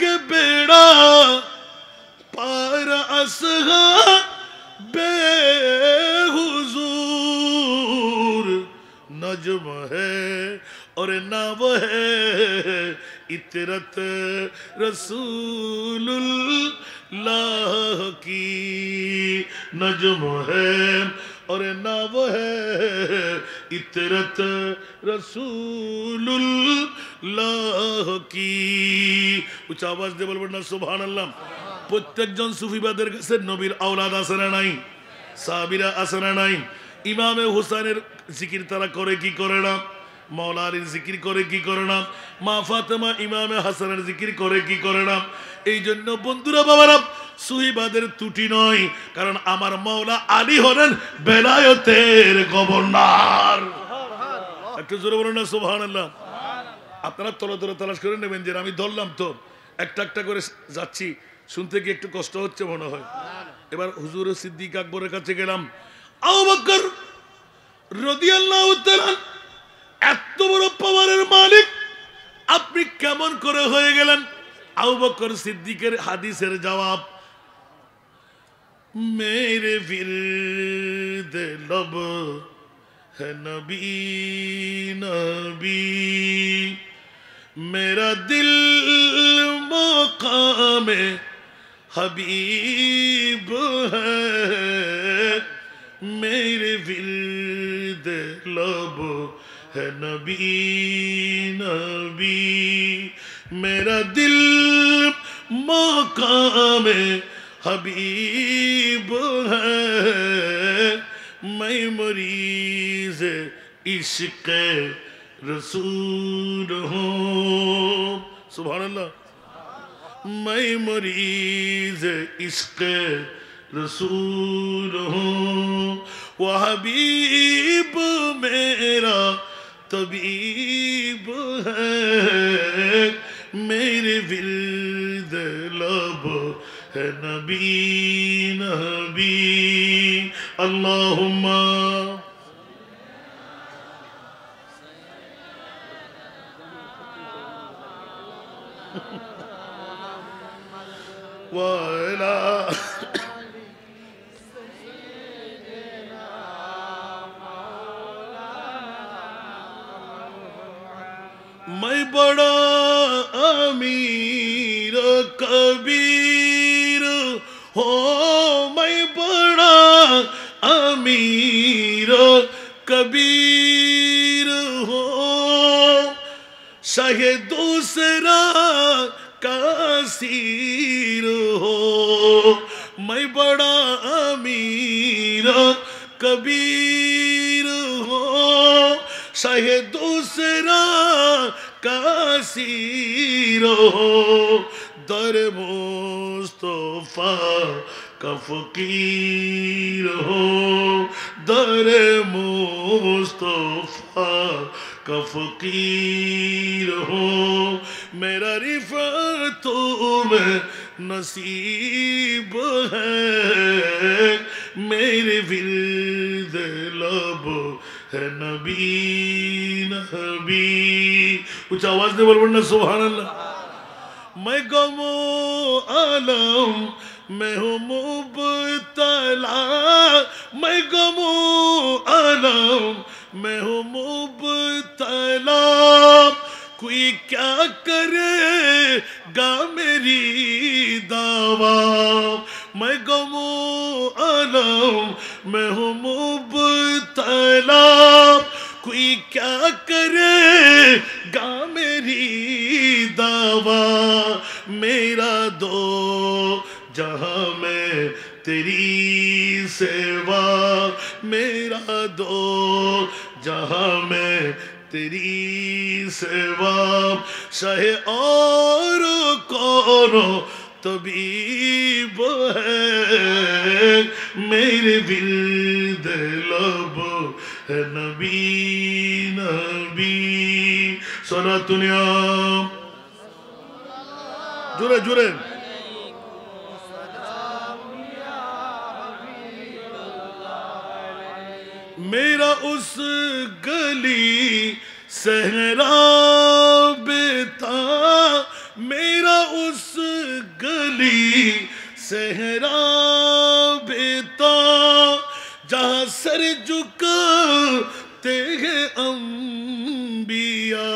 ये बेड़ा पार असहाबे हुजूर नजम है और ना वो है इतरत रसूलुल्लाह की नजम है और ना वो है इतरत रसूलुल्लाह की उच्च आवाज দিয়ে বলবেন না সুবহানাল্লাহ প্রত্যেকজন সুফিবাদের কাছে নবীর আওলাদ আছে না নাই সাহাবীরা আছে না নাই ইমামে হুসাইনের জিকির তারা করে কি করে না মাওলা আলীর জিকির করে কি করে না মা ফাতেমা ইমামে হাসানের জিকির করে কি করে না এই জন্য বন্ধুরা বাবারা সুফিবাদের ত্রুটি নয় কারণ আমার মাওলা আলী হলেন বেলায়েতের গভর্নর একটু জোরে বলুন না সুবহানাল্লাহ আপনারা তলে তলে তালাশ করে নেবেন যে আমি ধরলাম তো একটা একটা করে যাচ্ছি শুনতে কি একটু কষ্ট হচ্ছে মনে হয় এবার হুজুর সিদ্দিক আকবরের কাছে গেলাম আবু বকর রাদিয়াল্লাহু তাআলা এত বড় পাওয়ারের মালিক আপনি কেমন করে হয়ে গেলেন আবু বকর সিদ্দিকের হাদিসের জবাব मेरे विर्द लब है नबी नबी मेरा दिल मकाम हबीब है मेरे विर्द लब है नबी नबी मेरा दिल मकाम हबीब है मैं मरीज इश्क रसूल हूँ सुभान अल्लाह मैं मरीज इश्क रसूल हूँ वह हबीब मेरा तबीब है मेरे विर्द लब है नबी नबी अल्लाहुम्मा वाला मैं बड़ा अमीर कबीर हो मैं बड़ा अमीर कबीर हो शाहे दूसरा कासीर हो मैं बड़ा अमीर कबीर हो शाहे दूसरा कासीर हो दर मुस्तफा का फकीर हो दर मुस्तफा का फकीर हूँ मेरा रिफ़अतों में नसीब है मेरे विर्द लब है नबी नबी कुछ आवाज दे बोल ना सुभान अल्लाह मैं गमो आलम मैं हूँ मुब्तला मैं गमो आलम मैं हूँ मुब्तला कोई क्या करेगा मेरी दावा मैं गमो आलम मैं हूँ मुब्तला कोई क्या करेगा मेरी दावा मेरा दो जहां में तेरी सेवा मेरा दो जहां में तेरी सेवा चाहे और कौन तबीब है मेरे विर्द लब है नबी नबी सोना दुनिया जुरे जुरे मेरा उस गली सहरा बेता मेरा उस गली सहरा बेता जहाँ सर झुकाते हैं अंबिया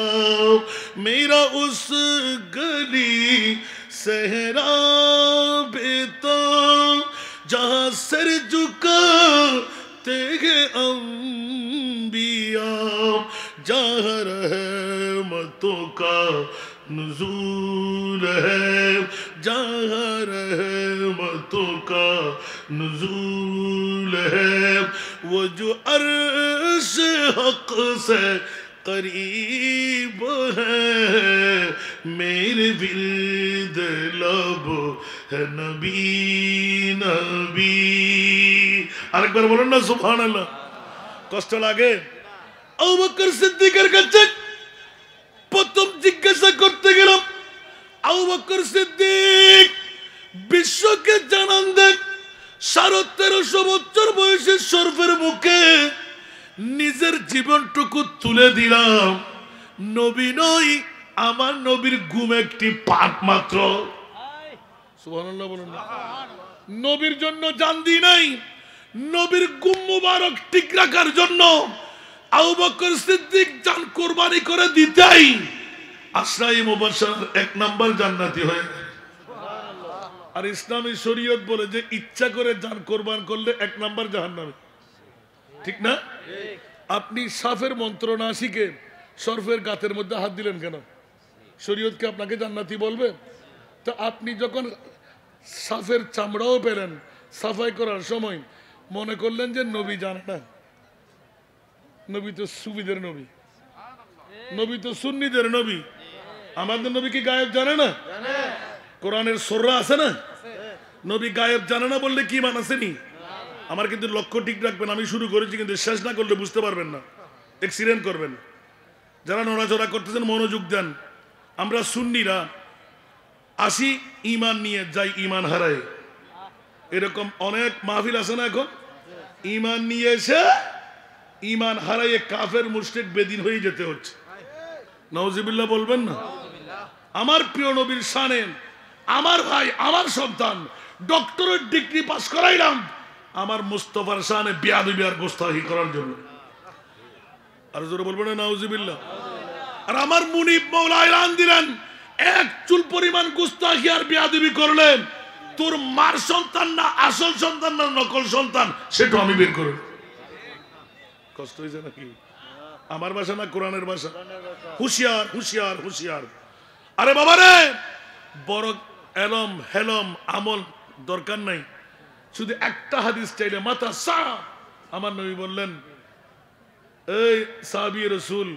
मेरा उस गली सहरा बेता जहाँ सर झुकाते हैं अंबिया जहाँ रहमतों का नुज़ूल है जहाँ रहमतों का नुज़ूल है वो जो अर्श हक़ से करीब है मेरे विर्द लब है नबी नबी আরেকবার বলুন না সুবহানাল্লাহ কষ্ট লাগে আবু বকর সিদ্দিকের কাছে প্রথম জিজ্ঞাসা করতে গেলাম আবু বকর সিদ্দিক বিশ্বকে জানান দেন 1350 বছর বয়সে শরফের মুখে নিজের জীবনটুকু তুলে দিলাম নবী নই আমার নবীর ঘুম একটি পাপ মাত্র সুবহানাল্লাহ বলুন না নবীর জন্য জান দি নাই নবীর ঘুম মুবারক ঠিক রাখার জন্য আবু বকর সিদ্দিক জান কুরবানি করে দিতেই আশরায়ে মুবাশশার এক নাম্বার জান্নাতি হয়ে আর ইসলামী শরীয়ত বলে যে ইচ্ছা করে জান কুরবান করলে এক নাম্বার জাহান্নামী ঠিক না আপনি সাফের মন্ত্র না শিখে শরফের গাতের মধ্যে হাত দিলেন কেন শরীয়ত কি আপনাকে জান্নাতি বলবে তো আপনি যখন সাফের চামড়াও পেলেন সাফাই করার সময় মনে করলেন যে নবী জানে না নবী তো সুবিদের নবী নবী তো সুন্নিদের নবী আমাদের নবী কি গায়েব জানে না কোরআনের সূরা আছে না নবী গায়েব জানে না বললে কি মান আসেনি আমার কিন্তু লক্ষ্য ঠিক রাখবেন আমি শুরু করেছি কিন্তু শেষ না করলে বুঝতে পারবেন না এক্সিডেন্ট করবেন যারা নড়াচড়া করতেছেন মনোযোগ দেন আমরা সুন্নিরা আসি ঈমান নিয়ে যাই ঈমান হারায় এরকম অনেক মাহফিল আছে না এখন ঈমান নিয়ে এসে ঈমান হারায়ে কাফের মুশরিক বেদিন হয়ে যেতে হচ্ছে নাউজুবিল্লাহ বলবেন না আমার প্রিয় নবীর শানে আমার ভাই আমার সন্তান ডক্টরেট ডিগ্রি পাস করাইলাম আমার মুস্তাফার শানে বেয়াদবি আর গোস্তাখি করার জন্য আর জোরে বলবেন না নাউজুবিল্লাহ আর আমার মুনিব মাওলা এলান দিলেন এক চুল পরিমাণ গোস্তাখি আর বেয়াদবি করলেন তোর মার সন্তান না আসল সন্তান না নকল সন্তান সেটা আমি বের করব কষ্ট হইছে নাকি আমার ভাষা না কোরআনের ভাষা হুঁশিয়ার হুঁশিয়ার হুঁশিয়ার আরে বাবা রে বড় এলম হেলম আমল দরকার নাই শুধু একটা হাদিস চাইলে মাথা সা আমার নবী বললেন এই সাহাবী রাসূল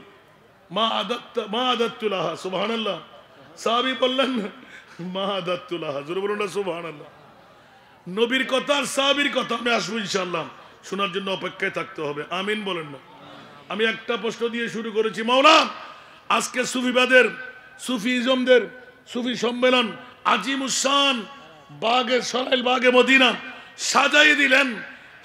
মা আদাতুল্লাহ সুবহানাল্লাহ সাহাবী বললেন মা আদাতুল্লাহ জোরে বলুন না সুবহানাল্লাহ নবীর কথা আর সাহাবীর কথা আমি আসবো ইনশাআল্লাহ শোনার জন্য অপেক্ষায় থাকতে হবে আমিন বলেন না আমি একটা প্রশ্ন দিয়ে শুরু করেছি, মাওলা আজকে সুফিবাদের, সুফিজমদের সুফি সম্মেলন আজিমুসান বাগে সরাইল বাগে মদিনা সাজাই দিলেন,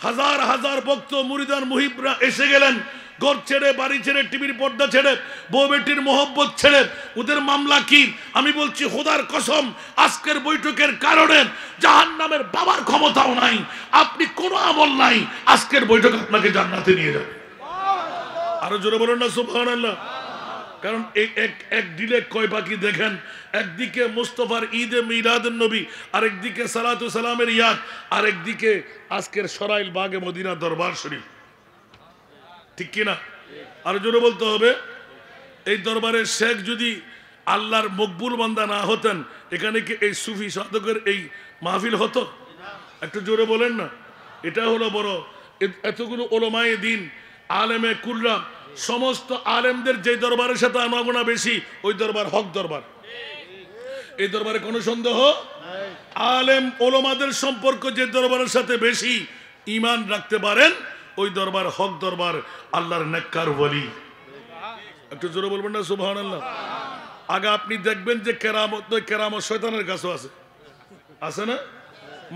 হাজার হাজার ভক্ত মুরিদান মুহিবরা এসে গেলেন, ঘর ছেড়ে বাড়ি ছেড়ে টিভির পর্দা ছেড়ে বউ বেটির মোহব্বত ছেড়ে। ওদের মামলা কি? আমি বলছি খোদার কসম, আজকের বৈঠকের কারণে জাহান্নামের বাবার ক্ষমতাও নাই, আপনি কোনো আমল নাই, আজকের বৈঠক আপনাকে জান্নাতে নিয়ে যাবে। আরো জোরে বলেন না সুবহানাল্লাহ। কারণ এক দিলে কয় পাখি দেখেন, একদিকে মুস্তফার ঈদে মিলাদুন নবী, আরেকদিকে সালাতু সালামের ইয়াদ, আরেকদিকে আজকের সরাইল বাগে মদিনা দরবার শরীফ, ঠিক কিনা? আর জোরে বলতে হবে, এই দরবারের শেখ যদি আল্লাহর মকবুল বান্দা না হতেন, এখানে কি এই সুফি সাধকের এই মাহফিল হতো? একটু জোরে বলেন না। এটা হলো বড়, এতগুলো ওলামায়ে দ্বীন আলেমে কুলরা, সমস্ত আলেমদের যে দরবারের সাথে আনাগোনা বেশি, ওই দরবার হক দরবার। এই দরবারে কোনো সন্দেহ, আলেম ওলামাদের সম্পর্ক যে দরবারের সাথে বেশি ঈমান রাখতে পারেন, ওই দরবার হক দরবার, আল্লাহর নেককার ওলি। একটু জোরে বলবেন না সুবহানাল্লাহ। আগে আপনি দেখবেন যে কেরামত নয়, কেরামত শয়তানের কাছেও আছে, আছে না?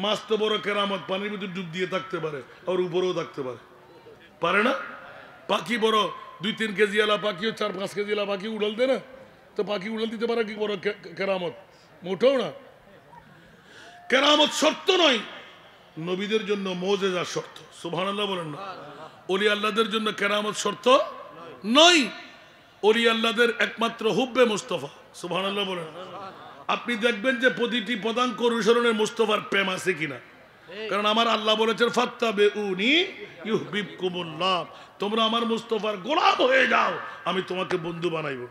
মাছ তো বড় কেরামত, পানির ভিতরে ডুব দিয়ে থাকতে পারে, আর উপরেও থাকতে পারে, পারে না? পাখি বড় 2-3 কেজি আলা পাখিও 4-5 কেজি আলা পাখি উড়াল দেয় না, তো পাখি উড়াল দিতে পারে কি বড় কেরামত? মোটেও না। কেরামত শর্ত নয়, নবীদের জন্য মুজিজা শর্ত। সুবহানাল্লাহ বলেন না। ওলি আল্লাহদের জন্য কেরামত শর্ত নয়, ওলি আল্লাহদের একমাত্র হুব্বে মুস্তাফা। সুবহানাল্লাহ বলেন। আপনি দেখবেন যে প্রতিটি পদাঙ্ক অনুসরণের মুস্তাফার প্রেম আছে কিনা, কারণ আমার আল্লাহ বলেছেন ফাত্তাবিউনি ইউহিব্বুকুমুল্লাহ, তোমরা আমার মুস্তাফার গোলাম হয়ে যাও, আমি তোমাকে বন্ধু বানাইব।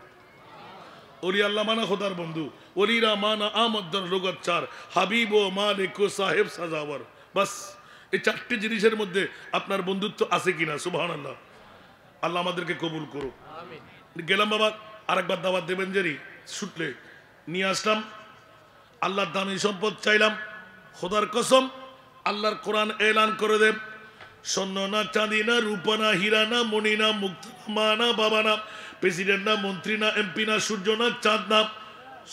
ওলি আল্লাহ মানা খোদার বন্ধু, ওলিরা মানা আমদ্দার লুগাত 4, হাবিব ও মালিক ও সাহেব সাজাওয়ার। বাস এই 4টি জিনিসের মধ্যে আপনার বন্ধুত্ব আছে কিনা? সুবহানাল্লাহ। আল্লাহ আমাদেরকে কবুল করুক। গেলাম বাবা, আরেকবার দাওয়াত দেবেন জেরি ছুটলে নিয়ে আসলাম, আল্লাহর দামি সম্পদ চাইলাম। খোদার কসম, আল্লাহর কোরআন এলান করে দেব, স্বর্ণ না চাঁদি না রূপা না হীরা না মণি না মুক্তা না মা না বাবা না প্রেসিডেন্ট না মন্ত্রী না এমপি না সূর্য না চাঁদ না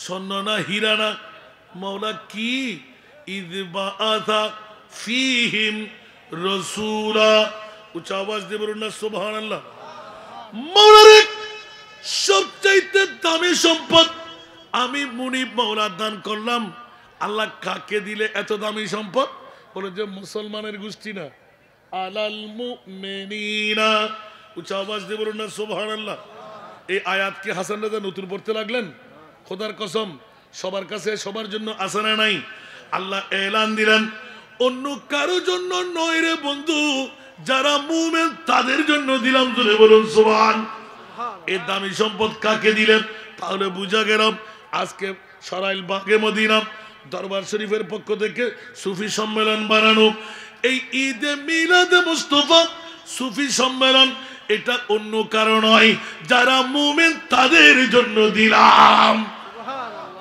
স্বর্ণ না হীরা না, মাওলা কি? ইদ বাআসা ফীহিম রাসূলা। উচ্চ আওয়াজ দিয়ে বলুন না সুবহানাল্লাহ। মাওলার সবচাইতে দামি সম্পদ আমি মুনিব মাওলা দান করলাম। আল্লাহ কাকে দিলে এত দামি সম্পদ? বলে যে মুসলমানের গোষ্ঠী না, আলাল মুমিনিনা। উচ্চ আওয়াজ দিয়ে বলুন না সুবহানাল্লাহ। এই আয়াত কি হাসান রাজা নতুন পড়তে লাগলেন? খোদার কসম, সবার কাছে সবার জন্য আসে না নাই? আল্লাহ এলান দিলেন, অন্য কারো জন্য নয় রে বন্ধু, যারা মুমিন তাদের জন্য দিলাম। জোরে বলুন সুবহান। এই দামি সম্পদ কাকে দিলেন? তাহলে বুঝা গেল আজকে সরাইল বাগে মদিনা দরবার শরীফের পক্ষ থেকে সুফি সম্মেলন বানানো, এই ঈদে মিলাদে মুস্তাফা সুফি সম্মেলন, এটা অন্য কারণ নয়, যারা মুমিন তাদের জন্য দিলাম।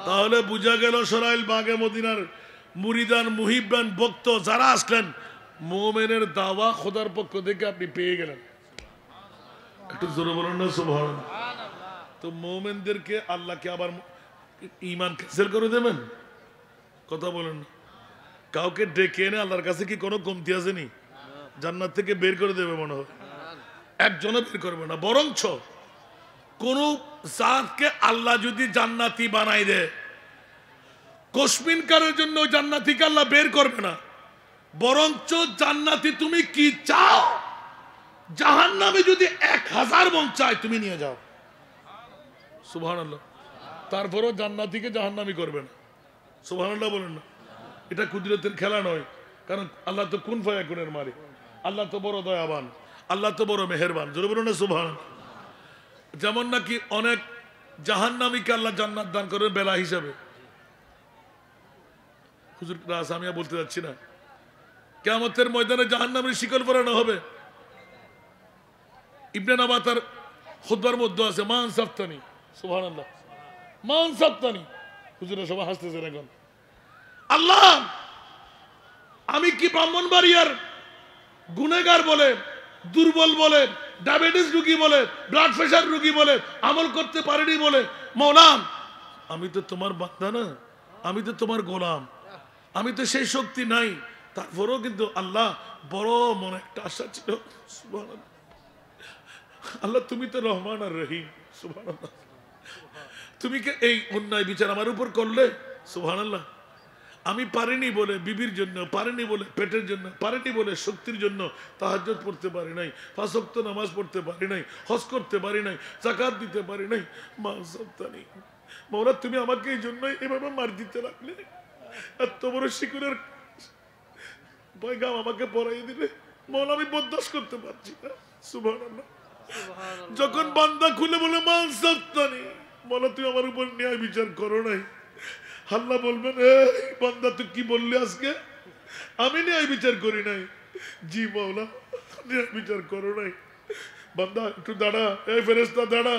তাহলে বুঝা গেল সরাইল বাগে মদিনার মুরিদান মুহিবান ভক্ত যারা আসলেন, মুমিনের দাওয়া খোদার পক্ষ থেকে আপনি পেয়ে গেলেন। একটু জোরে বলুন না সুবহানাল্লাহ। তো মুমিনদেরকে আল্লাহকে আবার ঈমান ক্যান্সেল করে দেবেন? কথা বলেন। কাউকে ডেকে এনে আল্লাহর কাছে কি কোনো কমতি আছে নি? জান্নাত থেকে বের করে দেবে মনে হয়? একজনও বের করবে না। বরঞ্চ কোন জাতকে আল্লাহ যদি জান্নাতি বানাই দেয়, কসমিনকারের জন্য জান্নাতিকে আল্লাহ বের করবে না। বরঞ্চ জান্নাতি তুমি কি চাও, জাহান্নামে যদি 1000 মন চায় তুমি নিয়ে যাও। সুবহানাল্লাহ। তারপরও জান্নাতিকে জাহান্নামী করবে না। সুবহানাল্লাহ বলেন না। এটা কুদরতের খেলা নয়, কারণ আল্লাহ তো কুন ফায়াকুনের মালিক, আল্লাহ তো বড় দয়াবান, আল্লাহ তো বড় মেহেরবান। জোরে বলুন না সুবহানাল্লাহ। যেমন নাকি অনেক জাহান্নামীকে আল্লাহ জান্নাত দান করবে বেলা হিসাবে। হুজুর আমি বলতে যাচ্ছি না, কিয়ামতের ময়দানে জাহান্নামীর শিকল পরানো হবে। ইবনে নাবাতার খুতবার মধ্যে আছে মান সাফতানি। সুবহানাল্লাহ, মান সাফতানি। হুজুরা সবাই হাসতেছেন এখন। আল্লাহ, আমি কি ব্রাহ্মণবাড়িয়ার গুনেগার বলে দুর্বল বলে, ডায়াবেটিস রোগী বলে, ব্লাড প্রেশার রোগী বলে, আমল করতে পারেনি বলে, মওলা আমি তো তোমার বান্দা না, আমি তো তোমার গোলাম, আমি তো সেই শক্তি নাই। তারপরেও কিন্তু আল্লাহ বড় মনে একটা আশা ছিল, সুবহানাল্লাহ, আল্লাহ তুমি তো রহমান আর রহিম, সুবহানাল্লাহ, তুমি কি এই অন্যায় বিচার আমার উপর করলে? সুবহানাল্লাহ, আমি পারিনি বলে বিবির জন্য, পারিনি বলে পেটের জন্য, পারিনি বলে শক্তির জন্য তাহাজ্জুদ পড়তে পারি নাই, 5 ওয়াক্ত নামাজ পড়তে পারি নাই, হজ করতে পারি নাই, যাকাত দিতে পারি নাই, মা সন্তানি মওলা তুমি আমাকে এই জন্যই এভাবে মার দিতে লাগলে, এত বড় শিকুরের পয়গাম আমাকে পড়াই দিলে, মওলা আমি বরদাস্ত করতে পারছি না। সুবহানাল্লাহ, যখন বান্দা খুলে বলে মা সন্তানি মওলা তুমি আমার উপর ন্যায় বিচার করো নাই, আল্লাহ বলবেন এই বান্দা তুই কি বললি আজকে? আমি ন্যায় বিচার করি নাই। জি মওলা, ন্যায় বিচার করো নাই। বান্দা একটু দাঁড়া, এই ফেরেশতা দাঁড়া,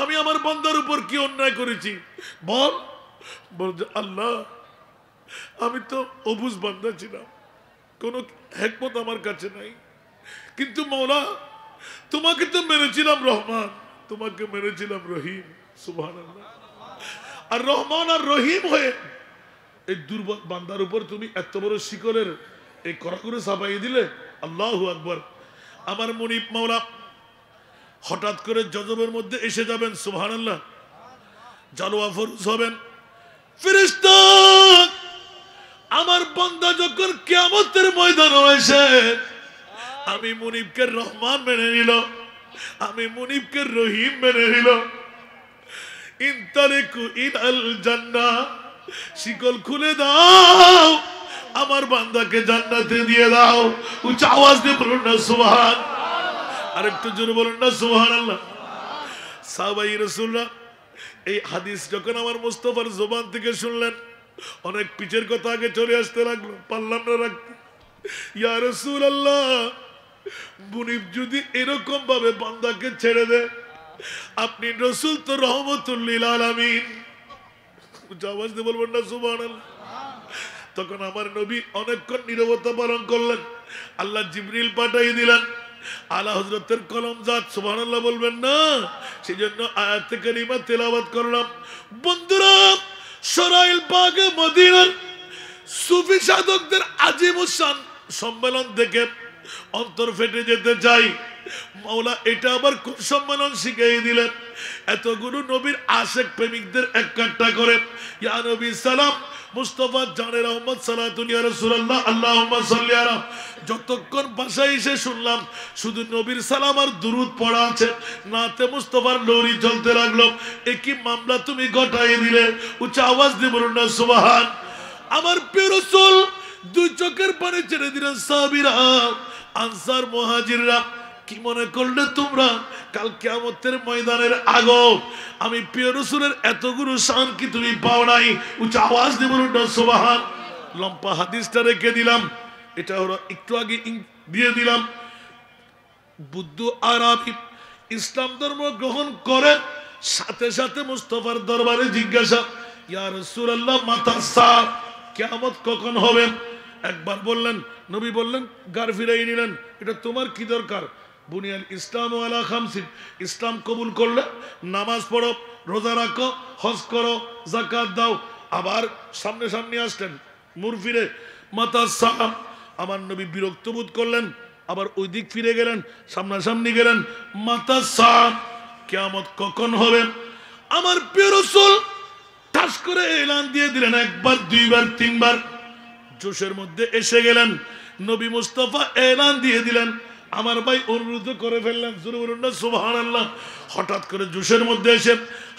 আমি আমার বান্দার উপর কি অন্যায় করেছি বল। বলছে আল্লাহ আমি তো অবুঝ বান্দা ছিলাম, কোনো হিকমত আমার কাছে নাই, কিন্তু মওলা তোমাকে তো মেরেছিলাম রহমান, তোমাকে মেরেছিলাম রহিম। সুবহানাল্লাহ, আর রহমান আর রহিম হয়ে এই দুর্বল বান্দার উপর তুমি এত বড় শিকলের এই কড়াকড়ি চাপাই দিলে। আল্লাহু আকবার। আমার মুনিব মাওলা হঠাৎ করে জজবের মধ্যে এসে যাবেন, সুবহানাল্লাহ, জালোয়া ফরজ হবেন, ফেরেশতা আমার বান্দা যখন কিয়ামতের ময়দানে এসে আমি মুনিবকে রহমান মেনে নিল, আমি মুনিবকে রহিম মেনে নিল, ইনতালিকু ইলাল জান্নাহ, শিকল খুলে দাও, আমার বান্দাকে জান্নাতে দিয়ে দাও। উচ্চ আওয়াজ দিয়ে বলুন না সুবহান, আর একটু জোরে বলুন না সুবহানাল্লাহ। সাহাবায়ে রাসূলুল্লাহ এই হাদিস যখন আমার মুস্তাফার জবান থেকে শুনলেন, অনেক পিছের কথা আগে চলে আসতে লাগলো, পারলাম না রাখতে। ইয়া রাসূলুল্লাহ, মুনিব যদি এরকম ভাবে বান্দাকে ছেড়ে দেয়, আপনি রাসূল তো রহমাতুল লিল আলামিন, আওয়াজ দিয়ে বলবেন না সুবহানাল্লাহ। তখন আমার নবী অনেকক্ষণ নীরবতা পালন করলেন, আল্লাহ জিবরিল পাঠিয়ে দিলেন, আলা হযরতের কলম জাত, সুবহানাল্লাহ বলবেন না, সেজন্য আয়াতে কারিমা তেলাওয়াত করলাম। বন্ধুরা, সরাইল বাগে মদিনার সুফি সাধকদের আজিমুসান সম্মেলন দেখে অন্তর ফেটে যেতে চাই। মাওলা এটা আবার কোন সম্মেলন শিখিয়ে দিলেন? এতগুলো নবীর আশেক প্রেমিকদের একটা করে, ইয়া নবী সালাম, মুস্তাফা জানে রহমত সালাতুন ইয়া রাসূলুল্লাহ আল্লাহুম্মা সাল্লি আলা, যতক্ষণ বাসায় এসে শুনলাম শুধু নবীর সালাম আর দুরুদ পড়া আছে, নাতে মুস্তাফার লরি চলতে লাগলো। একই মামলা তুমি ঘটাই দিলে। উচ্চ আওয়াজ দিয়ে বলুন না সুবহান। আমার প্রিয় রাসূল দুই চোখের পানি ছেড়ে দিলেন। সাহাবীরা, আনসার, মুহাজিররা কি মনে করলে তোমরা কাল কিয়ামতের ময়দানের আগো আমি প্রিয় রাসূলের এতগুলো শান কি তুমি পাও নাই? উচ্চ আওয়াজ দিয়ে বলুন না সুবহান। লম্বা হাদিসটা রেখে দিলাম, এটা হলো একটু আগে দিয়ে দিলাম। বুদ্ধ আরবি ইসলাম ধর্ম গ্রহণ করে সাথে সাথে মুস্তাফার দরবারে জিজ্ঞাসা, ইয়া রাসূলুল্লাহ মাতা সাআ, কিয়ামত কখন হবে? একবার বললেন, নবী বললেন, গার ফিরাই নিলেন, এটা তোমার কি দরকার? বুনিয়াল ইসলাম আলা খামসিন, ইসলাম কবুল করলে নামাজ পড়ো, রোজা রাখো, হজ করো, যাকাত দাও। আবার সামনে সামনে আসলেন, মুর ফিরে মাতা সাআ। আমার নবী বিরক্ত বোধ করলেন, আবার ওই দিক ফিরে গেলেন, সামনাসামনি গেলেন, মাতা সাআ, কিয়ামত কখন হবে? আমার প্রিয় রাসূল ঠাস করে এলান দিয়ে দিলেন, একবার, দুইবার, তিনবার। জোশের মধ্যে এসে গেলেন, নবী মুস্তাফা এলান দিয়ে দিলেন, আমার ভাই অনুরোধ করে ফেললেন, জোরে বলুন না সুবহানাল্লাহ। হঠাৎ করে জোশের মধ্যে এসে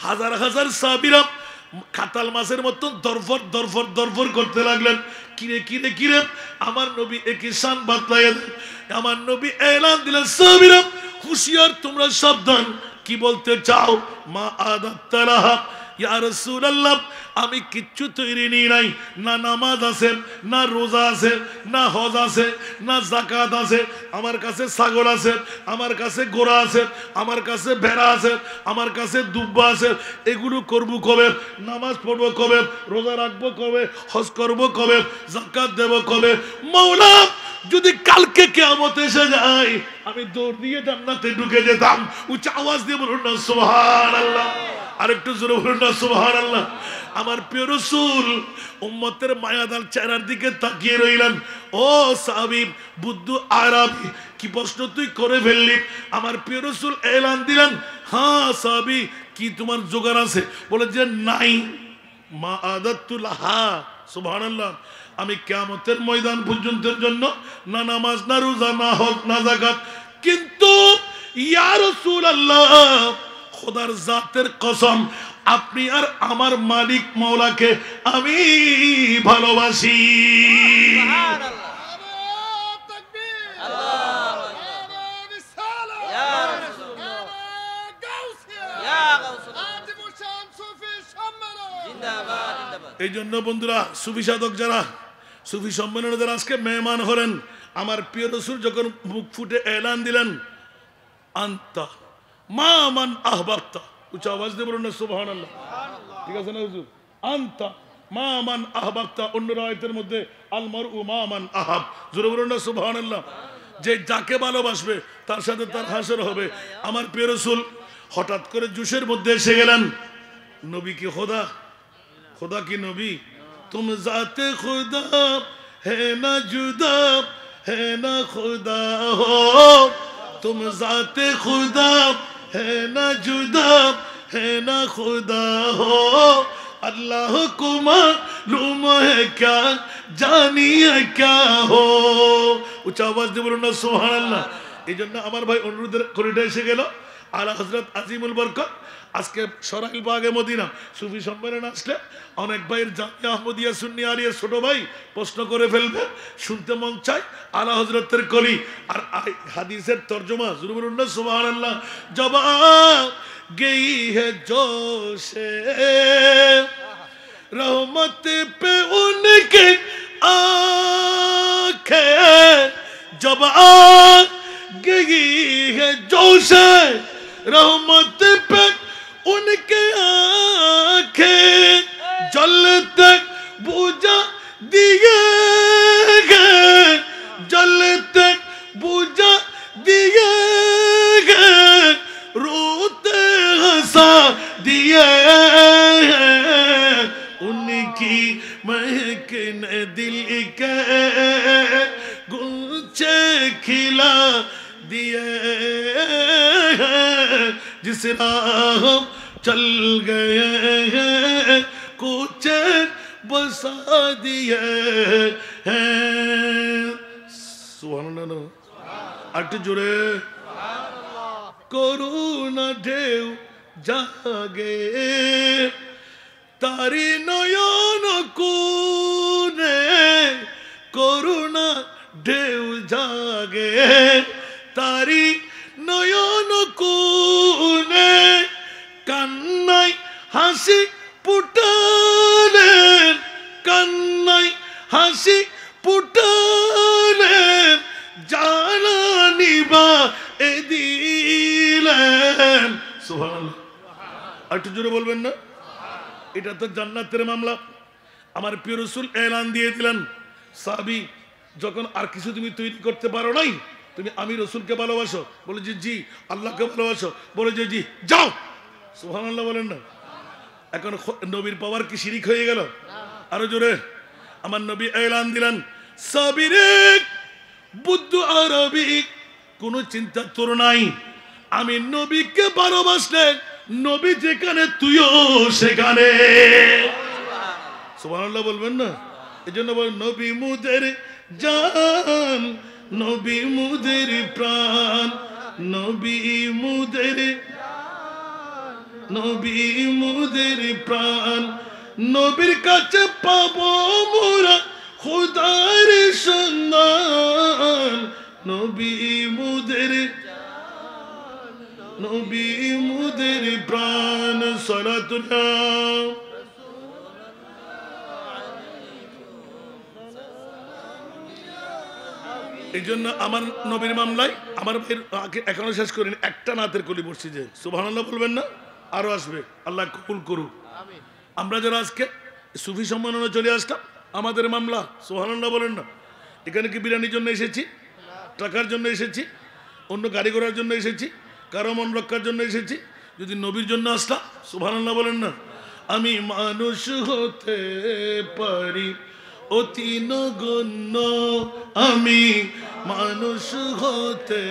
হাজার হাজার সাহাবীরা কাতাল মাছের মতো দরফর দরফর দরফর করতে লাগলেন। কিরে কিরে কিরে, আমার নবী একই শান বাতলাইয়া দেন। আমার নবী এলান দিলেন, সাহাবীরা হুঁশিয়ার, তোমরা সাবধান। কি বলতে চাও? মা আদাত্তালাহা, ইয়া রাসূলুল্লাহ আমি কিচ্ছু তৈরি নিই নাই, না নামাজ আছে, না রোজা আছে, না হজ আছে, না যাকাত আছে। আমার কাছে ছাগল আছে, আমার কাছে ঘোড়া আছে, আমার কাছে ভেড়া আছে, আমার কাছে দুব্বা আছে। এগুলো করবো কবে? নামাজ পড়বো কবে? রোজা রাখবো কবে? হজ করবো কবে? যাকাত দেব কবে? মাওলা যদি কালকে কিয়ামত এসে যায় আমি দৌড় দিয়ে জান্নাতে ঢুকে যেতাম। উচ্চ আওয়াজ দিয়ে বলুন না সুবহানাল্লাহ। আরেকটু জোরে বলুন না সুবহানাল্লাহ। আমার প্রিয় রাসূল উম্মতের মায়াদার চেহারার দিকে তাকিয়ে রইলেন। ও সাহাবী বুদ্ধু আরাবী, কি প্রশ্ন তুই করে ফেললি? আমার প্রিয় রাসূল এলান দিলেন, হ্যাঁ সাহাবী, কি তোমার জোগাড় আছে? বলে যে নাই। মা আদাতুল্লাহা, সুবহানাল্লাহ। আমি কিয়ামতের ময়দান পর্যন্তের জন্য না নামাজ, না রোজা, না হজ, না যাকাত, কিন্তু ইয়া রাসূলুল্লাহ খোদার জাতের কসম, আপনি আর আমার মালিক মাওলাকে আমি ভালোবাসি। এই জন্য বন্ধুরা, সুফি সাধক যারা, সুফি সম্মেলনে যারা আজকে মেহমান হলেন, আমার প্রিয় রাসূল যখন মুখ ফুটে এলান দিলেন, আনতা মা মান আহবাবতা, উচ্চ আওয়াজ দিয়ে বলুন না সুবহানাল্লাহ। ঠিক আছে না হুজুর? আনতা মা মান আহবাবতা, অন্য রায়াতের মধ্যে আল মারউ মা মান আহাব, জোরে বলুন না সুবহানাল্লাহ। যে যাকে ভালোবাসবে তার সাথে তার হাসর হবে। আমার প্রিয় রাসূল হঠাৎ করে জুসের মধ্যে এসে গেলেন। নবী কি খোদা? खुदा की नबी, तुम जाते खुदा है ना जुदा, है ना खुदा हो, तुम जाते खुदा है ना जुदा, है ना खुदा हो, अल्लाह को मालूम है क्या, जानिए क्या हो। उच्च आवाज দিয়ে বলুন না সুবহানাল্লাহ। এই জন্য আমার ভাই অনুরোধ করে এসে গেল আলা হযরত আজিমুল বরকত আজকে সরাইল বাগে মদিনা সুফি সম্মেলন আসলে অনেক ভাইয়ের জামিয়া আহমদিয়া সুন্নি আলিয়া ছোট ভাই প্রশ্ন করে ফেলবে, শুনতে মন চায় আলা হযরতের কলি আর হাদিসের তরজমা, জোরে বলুন না সুবহানাল্লাহ। জবাব গই হে জোশে रहमत पे उनके आंखें, जब आ गई है जोश रहमत पे उनके आंखें, जलते बुझा दिए गए, जलते बुझा दिए गए, रोते हंसा दिए उनकी महक ने दिल के गुच्छे खिला दिए, जिस राह चल गए हैं कुछ बसा दिए हैं। सुभानअल्लाह। अट जुड़े करुणा ढेउ जागे तारी नयन कोने, करुणा ढेउ जागे तारी नयन कोने, কান্নাই হাসি ফুটালেন, কান্নাই হাসি ফুটালেন, জ্বালানি বা দিলেন। সুবহানাল্লাহ। একটু জোরে বলবেন না? এটা তো জান্নাতের মামলা। আমার প্রিয় রাসূল এলান দিয়ে দিলেন, সাহাবী যখন আর কিছু তুমি তৈরি করতে পারো নাই, তুমি আমি রাসূলকে ভালোবাসো? বলে যে জি। আল্লাহকে ভালোবাসো? বলে যে জি। যাও। সুবহানাল্লাহ বলেন না? এখন নবীর পাওয়ার কি শিরিক হয়ে গেল? আরো জোরে। আমার নবী এলান দিলেন, সাবিরে বুদ্ধ আরবি, কোনো চিন্তা তোর নাই, আমি নবীকে ভালোবাসলে নবী যেখানে তুইও সেখানে। সুবহানাল্লাহ বলবেন না? এই জন্য বল, নবী মুদের জান, নবী মুদের প্রাণ, নবী মুদের, নবী মুদের প্রাণ, নবীর কাছে পাবো মোরা খোদার সন্ধান, নবী মুদের, নবী মুদের প্রাণ। সালাতুল্লাহ। এই জন্য আমার নবীর মামলায় আমার এখনো শেষ করিনি, একটা নাতের কলি পড়ছি যে সুবহানাল্লাহ বলবেন না? আরো আসবে, আল্লাহ কবুল করুক। আমরা যারা আজকে সুফি সম্মেলনে চলে আসলাম, আমাদের মামলা, সুবহানাল্লাহ বলেন না? এখানে কি বিরিয়ানির জন্য এসেছি, টাকার জন্য এসেছি, অন্য গাড়ি ঘোড়ার জন্য এসেছি, কারো মন রক্ষার জন্য এসেছি? যদি নবীর জন্য আসলাম, সুবহানাল্লাহ বলেন না। আমি মানুষ হতে পারি অতি নগণ্য, আমি মানুষ হতে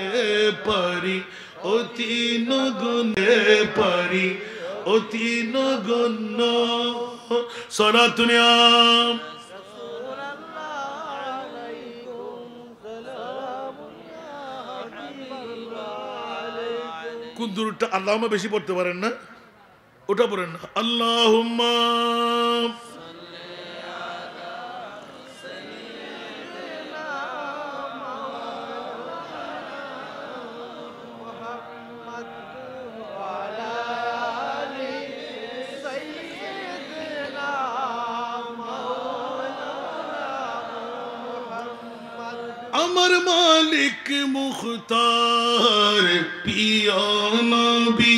পারি অতি নগণ্য, পারি অতি নগণ্য। সরাতুনিয়াম কোন দূরটা আল্লাহুম্মা বেশি পড়তে পারেন না, ওটা পড়েন না। আল্লাহুম্মা আমার মালিক মুখতার পিয়া নবী,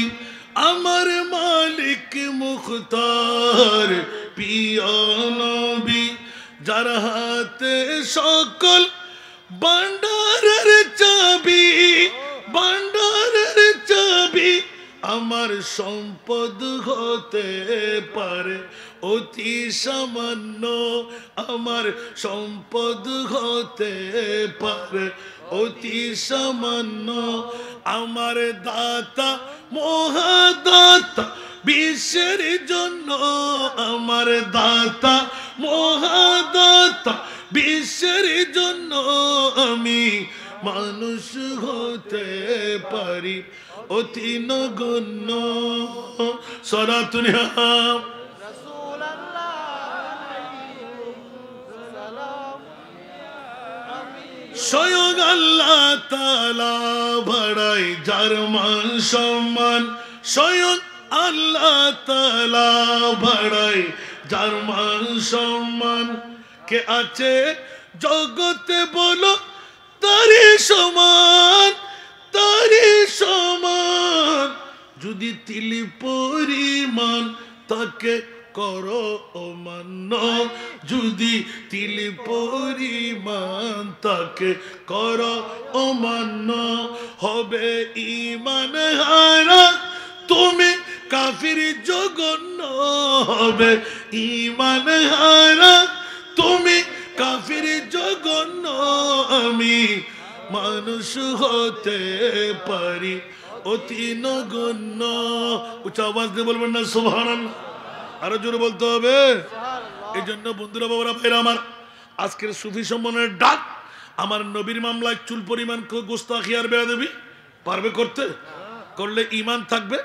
আমার মালিক মুখতার পিয়া নবী, যার হাতে সকল ভান্ডারের চাবি, ভান্ডারের চাবি, আমার সম্পদ হতে পারে অতি সামান্য, আমার সম্পদ হতে পারে অতি সামান্য। আমার দাতা মহাদাতা বিশ্বের জন্য, আমার দাতা মহাদাতা বিশ্বের জন্য, আমি মানুষ হতে পারি অতি নগণ্য। সরাতুনিয়াম স্বয়ং আল্লাহ তাআলা বাড়াই যার মান সম্মান, স্বয়ং আল্লাহ তাআলা বাড়াই যার মান সম্মান। কে আছে জগতে বলো তারি সমান, তারি সমান, যদি তিলি পরিমাণ তাকে করো অমান্য, যদি তিলি পরিমাণ তাকে করো অমান্য, হবে ঈমান হারা তুমি কাফির জঘন্য, হবে ঈমান হারা তুমি কাফির জঘন্য। আমি মানুষ হতে পারি অতি নগণ্য। উচ্চ আওয়াজ দিয়ে বলবেন না সুবহানাল্লাহ? আরো জোরে বলতে হবে। এই জন্য বন্ধুরা, বাবারা, ভাইরা আমার, আজকের সুফি সম্মানের ডাক আমার নবীর মামলায় চুল পরিমাণ গোস্তাখি আর বেয়াদবি পারবে করতে? করলে ঈমান থাকবে,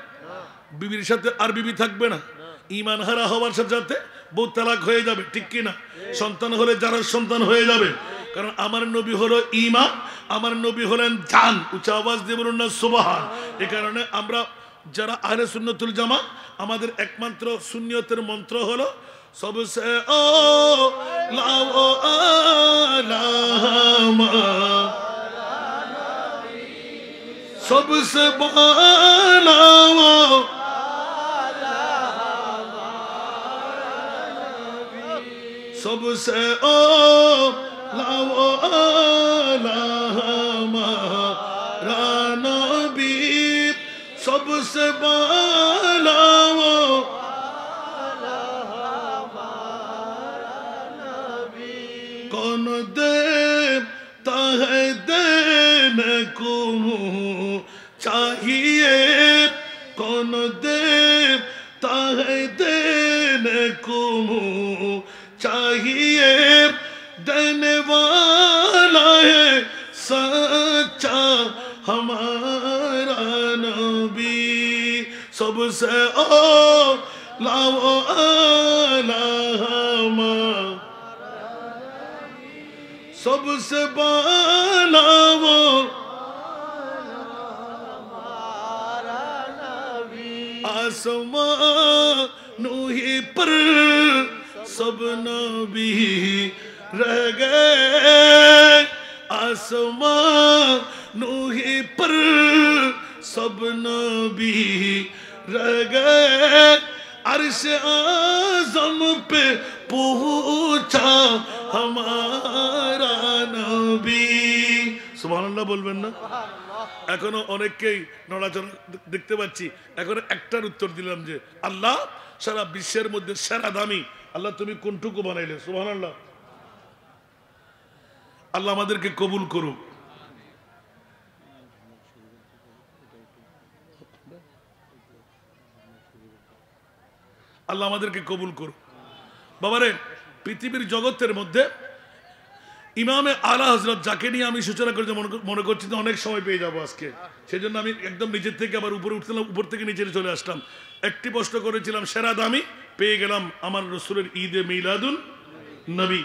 বিবির সাথে আর বিবি থাকবে না। ঈমান হারা হওয়ার সাথে সাথে বউ তালাক হয়ে যাবে, ঠিক কিনা? সন্তান হলে যারা সন্তান হয়ে যাবে, কারণ আমার নবী হলো ঈমান, আমার নবী হলেন জান। উচ্চ আওয়াজ দিয়ে বলুন না সুবহান। এই কারণে আমরা যারা আহলে সুন্নাতুল জামাত, আমাদের একমাত্র সুন্নিয়তের মন্ত্র হলো সবসে ও লাও আলামা, সবসে বালাও সবসে ও লাও আলামা রানবী, सबसे बालाओ कौन देता है देने को चाहिए, कौन देता है देने को चाहिए, देने वाला है सच्चा हमारा नबी। सबसे ओ लाओ आलामा, सबसे बालाओ आसमां ही पर सब नबी रह गए, आसमां ही पर सब नबी रह गए, अर्श आज़म पे पहुंचा हमारा नबी सुबहानाल्लाह बोलবেন না এখনো অনেকেই নড়াচড়া দেখতে পাচ্ছি এখনো একটার উত্তর দিলাম যে আল্লাহ সারা বিশ্বের মধ্যে সেরা দামি আল্লাহ তুমি কোনটুকু বানাইলে সুবহানাল্লাহ আল্লাহ আমাদেরকে কবুল করুক আল্লাহ আমাদেরকে কবুল করুক বাবারে পৃথিবীর জগতের মধ্যে ইমামে আলা হযরত যাকে নিয়ে আমি সূচনা করতে মনে করছি তো অনেক সময় পেয়ে যাব আজকে সেজন্য আমি একদম নিচের থেকে আবার উপরে উঠলাম উপর থেকে নিচে চলে আসলাম একটি প্রশ্ন করেছিলাম সেরা দামি পেয়ে গেলাম আমার রাসূলের ঈদে মিলাদুন নবী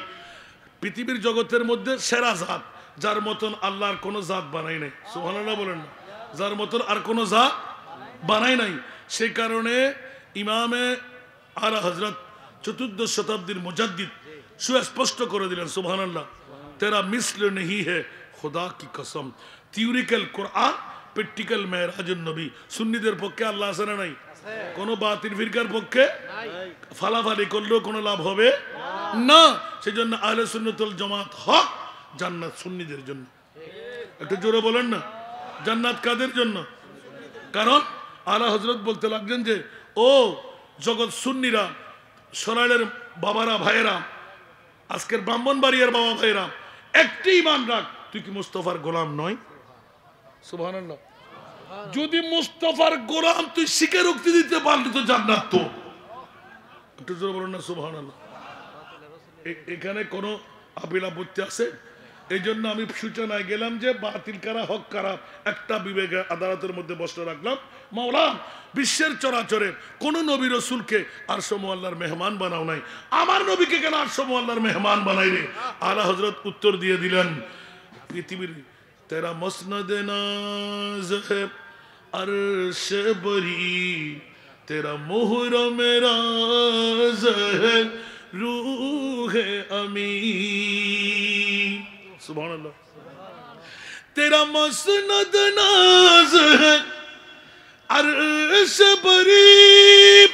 পৃথিবীর জগতের মধ্যে সেরা জাত যার মতন আল্লাহর কোনো জাত বানাই নাই সুবহানাল্লাহ বলেন না যার মতন আর কোনো জাত বানাই নাই সেই কারণে ইমামে আলা হযরত চতুর্দশ শতাব্দীর মুজাদ্দিদ সুস্পষ্ট করে দিলেন সুবহানাল্লাহ तेरा मिस्ल नहीं है खुदा की कसम থিওরিক্যাল কোরআন প্র্যাকটিক্যাল মেরাজুন নবী সুন্নিদের পক্ষে আল্লাহ আছে না নাই কোন বাতিল ফিরকার পক্ষে ফালাফালি করলেও কোনো লাভ হবে না সেজন্য আহলে সুন্নাত ওয়াল জামাত হক জান্নাত সুন্নিদের জন্য একটু জোরে বলেন না জান্নাত কাদের জন্য কারণ আলা হযরত বলতে লাগলেন যে ও জগৎ সুন্নিরা সরাইলের বাবারা ভাইয়েরা আজকের ব্রাহ্মণবাড়িয়ার বাবা ভাইয়েরা একটি ঈমান রাখ তুই কি মুস্তাফার গোলাম নয় সুবহানাল্লাহ যদি মুস্তাফার গোলাম তুই স্বীকারোক্তি দিতে পারলি তো জান্নাত তো একটু জোরে বলুন না সুবহানাল্লাহ এখানে কোনো আপিল আপত্তি আছে এই জন্য আমি সূচনায় গেলাম যে বাতিল কারা হক কারা একটা বিবেকের আদালতের মধ্যে বসে রাখলাম মাওলা বিশ্বের চরাচরে কোন নবী রাসূলকে আরশ মুআল্লার মেহমান বানাও নাই আমার নবীকে কেন আরশ মুআল্লার মেহমান বানাইলে আলা হযরত উত্তর দিয়ে দিলেন পৃথিবীর তেরা মসনদ নাজ হে আরশ বরি তেরা মুহরম রাজ হে रूह अमी सुभान अल्लाह तेरा मसनद नाज है अर्श बरी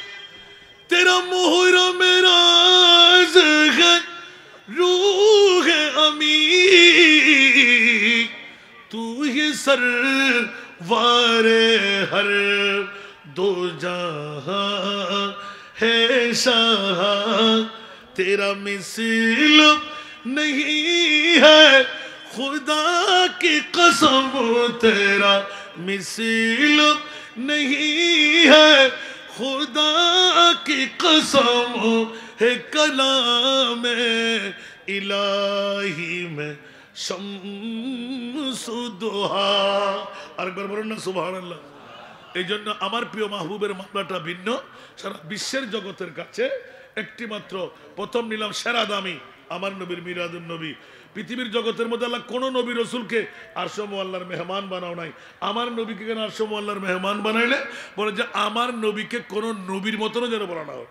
तेरा मुहरम राज है रूह अमी तू ही सरवारे हर दो जहां है शाह तेरा मिसल नहीं है खुदा की कसम तेरा मिसल नहीं है खुदा की कसम है कलाम इलाही में शम्स दुहा আরেকবার বলুন না সুবহানাল্লাহ এই জন্য আমার প্রিয় মাহবুবের মামলাটা ভিন্ন সারা বিশ্বের জগতের কাছে একটি মাত্র প্রথম নিলাম সেরা দামি আমার নবীর মিলাদুন নবী পৃথিবীর জগতের মধ্যে আল্লাহ কোন নবী রাসূলকে আরশ মুআল্লার মেহমান বানাও নাই আমার নবীকে কেন আরশ মুআল্লার মেহমান বানাইলে বলে যে আমার নবীকে কোন নবীর মতনও যেন বলা না হয়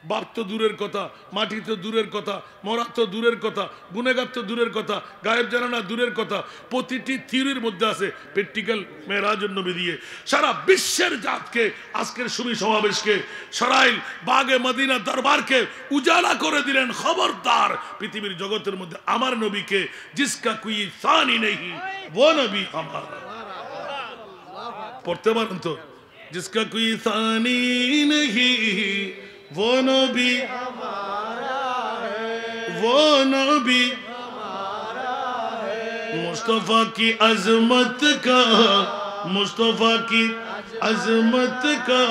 বাপ তো দূরের কথা মাটি তো দূরের কথা মরা তো দূরের কথা গুনেগার তো দূরের কথা গায়েব জানা না দূরের কথা প্রতিটি থিওরির মধ্যে আছে প্র্যাকটিক্যাল মেরাজুন নবী দিয়ে সারা বিশ্বের জাতকে আজকের সুবি সমাবেশকে সরাইল বাগে মদিনা দরবারকে উজালা করে দিলেন খবরদার পৃথিবীর জগতের মধ্যে আমার নবীকে जिसका कोई सानी नहीं वो नबी हमारा পড়তে পারেন তো जिसका कोई सानी नहीं वो नबी हमारा है वो नबी हमारा है मुस्तफा की अजमत का मुस्तफा की अजमत का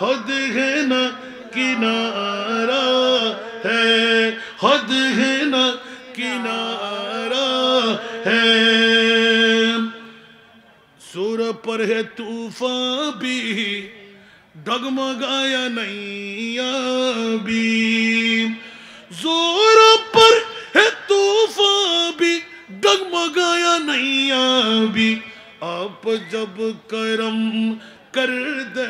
हद है न किनारा है हद है न किनारा है सुर पर है तूफान भी डगमगाया नैया भी जोर पर है तूफान भी डगमगाया नैया भी आप जब करम कर दे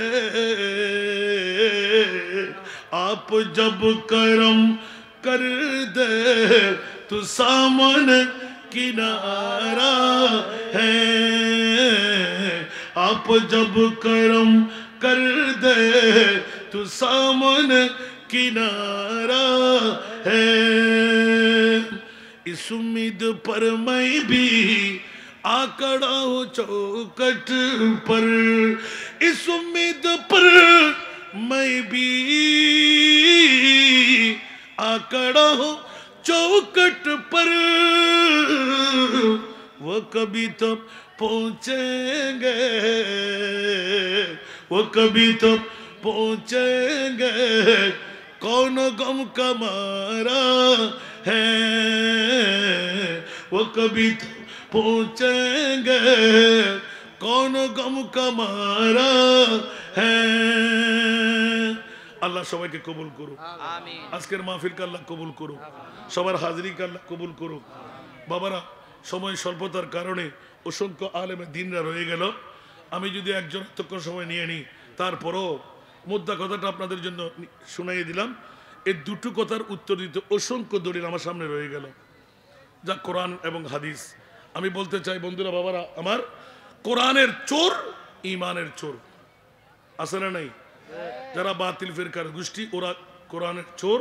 आप जब करम कर दे तो सामने किनारा है आप जब करम कर दे तो तू सामने किनारा है। इस उम्मीद पर मैं भी आ खड़ा हूँ चौखट पर, इस उम्मीद पर मैं भी आ खड़ा हूँ चौखट पर। वो कभी तो पहुँचेंगे, वो कभी तो पहुँचेंगे, कौन गम का मारा है। वो कभी तो पहुँचेंगे, कौन गम का मारा है। আল্লাহ সবাইকে কবুল করুক, আজকের মাহফিলকে আল্লাহ কবুল করুক, সবার হাজিরিকে আল্লাহ কবুল করুক। বাবারা, সময় স্বল্পতার কারণে অসংখ্য আলেমে দিনরা রয়ে গেল। আমি যদি একজন এতক্ষণ সময় নিয়ে নিই, তারপরও মুদ্রা কথাটা আপনাদের জন্য শুনাইয়ে দিলাম। এই দুটো কথার উত্তর দিতে অসংখ্য দলিল আমার সামনে রয়ে গেল, যা কোরআন এবং হাদিস। আমি বলতে চাই বন্ধুরা, বাবারা আমার, কোরআনের চোর ইমানের চোর আছে না নাই? যারা বাতিল ফিরকার গোষ্ঠী, ওরা কোরআনের চোর,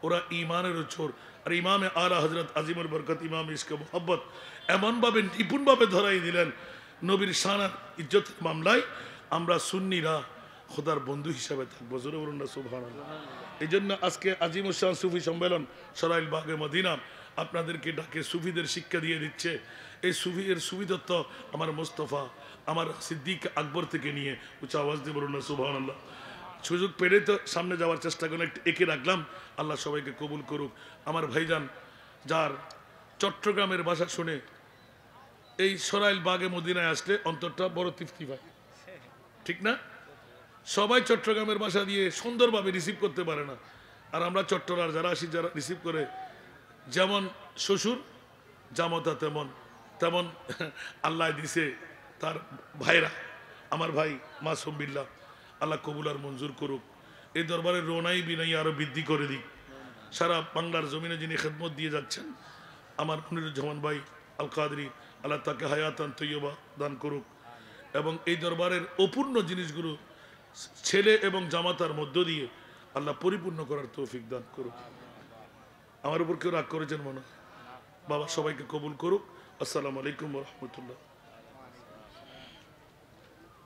ওরা ইমানেরও চোর। আর ইমামে আলা হযরত আজিমুল বরকত ইমাম ইশকে মোহাব্বত এমনভাবে নিপুণভাবে ধরাই দিলেন, নবীর শানার ইজ্জতের মামলায় আমরা সুন্নিরা খোদার বন্ধু হিসাবে থাকবো। জোরে বলুন না সুবহানাল্লাহ। এই জন্য আজকে আজিম শান সুফি সম্মেলন সরাইল বাগে মদিনা আপনাদেরকে ডাকে সুফিদের শিক্ষা দিয়ে দিচ্ছে। এই সুফির সুবিধত্ব আমার মোস্তফা, আমার সিদ্দিক আকবর থেকে নিয়ে উচ্চ আওয়াজ দিয়ে বলুন না সুবহানাল্লাহ। সুযোগ পেলে তো সামনে যাওয়ার চেষ্টা করে একটু এঁকে রাখলাম। আল্লাহ সবাইকে কবুল করুক। আমার ভাইজান যার চট্টগ্রামের ভাষা শুনে এই সরাইল বাগে মদিনায় আসলে অন্তরটা বড় তৃপ্তি পায়, ঠিক না? সবাই চট্টগ্রামের ভাষা দিয়ে সুন্দরভাবে রিসিভ করতে পারে না। আর আমরা চট্টগ্রাম যারা আসি, যারা রিসিভ করে, যেমন শ্বশুর জামতা তেমন তেমন আল্লাহ দিছে তার ভাইরা। আমার ভাই মাসুম বিল্লাহ, আল্লাহ কবুল আর মঞ্জুর করুক। এই দরবারে রোনাই বিনাই আরো বৃদ্ধি করে দিক। সারা বাংলার জমিনে যিনি খেদমত দিয়ে যাচ্ছেন আমার মনিরুজ্জামান ভাই আল কাদরি, আল্লাহ তাকে হায়াতান তৈয়বা দান করুক এবং এই দরবারের অপূর্ণ জিনিসগুলো ছেলে এবং জামাতার মধ্য দিয়ে আল্লাহ পরিপূর্ণ করার তৌফিক দান করুক। আমার উপর কেউ রাগ করেছেন মনে? বাবা সবাইকে কবুল করুক। আসসালামু আলাইকুম ওয়া রাহমাতুল্লাহ।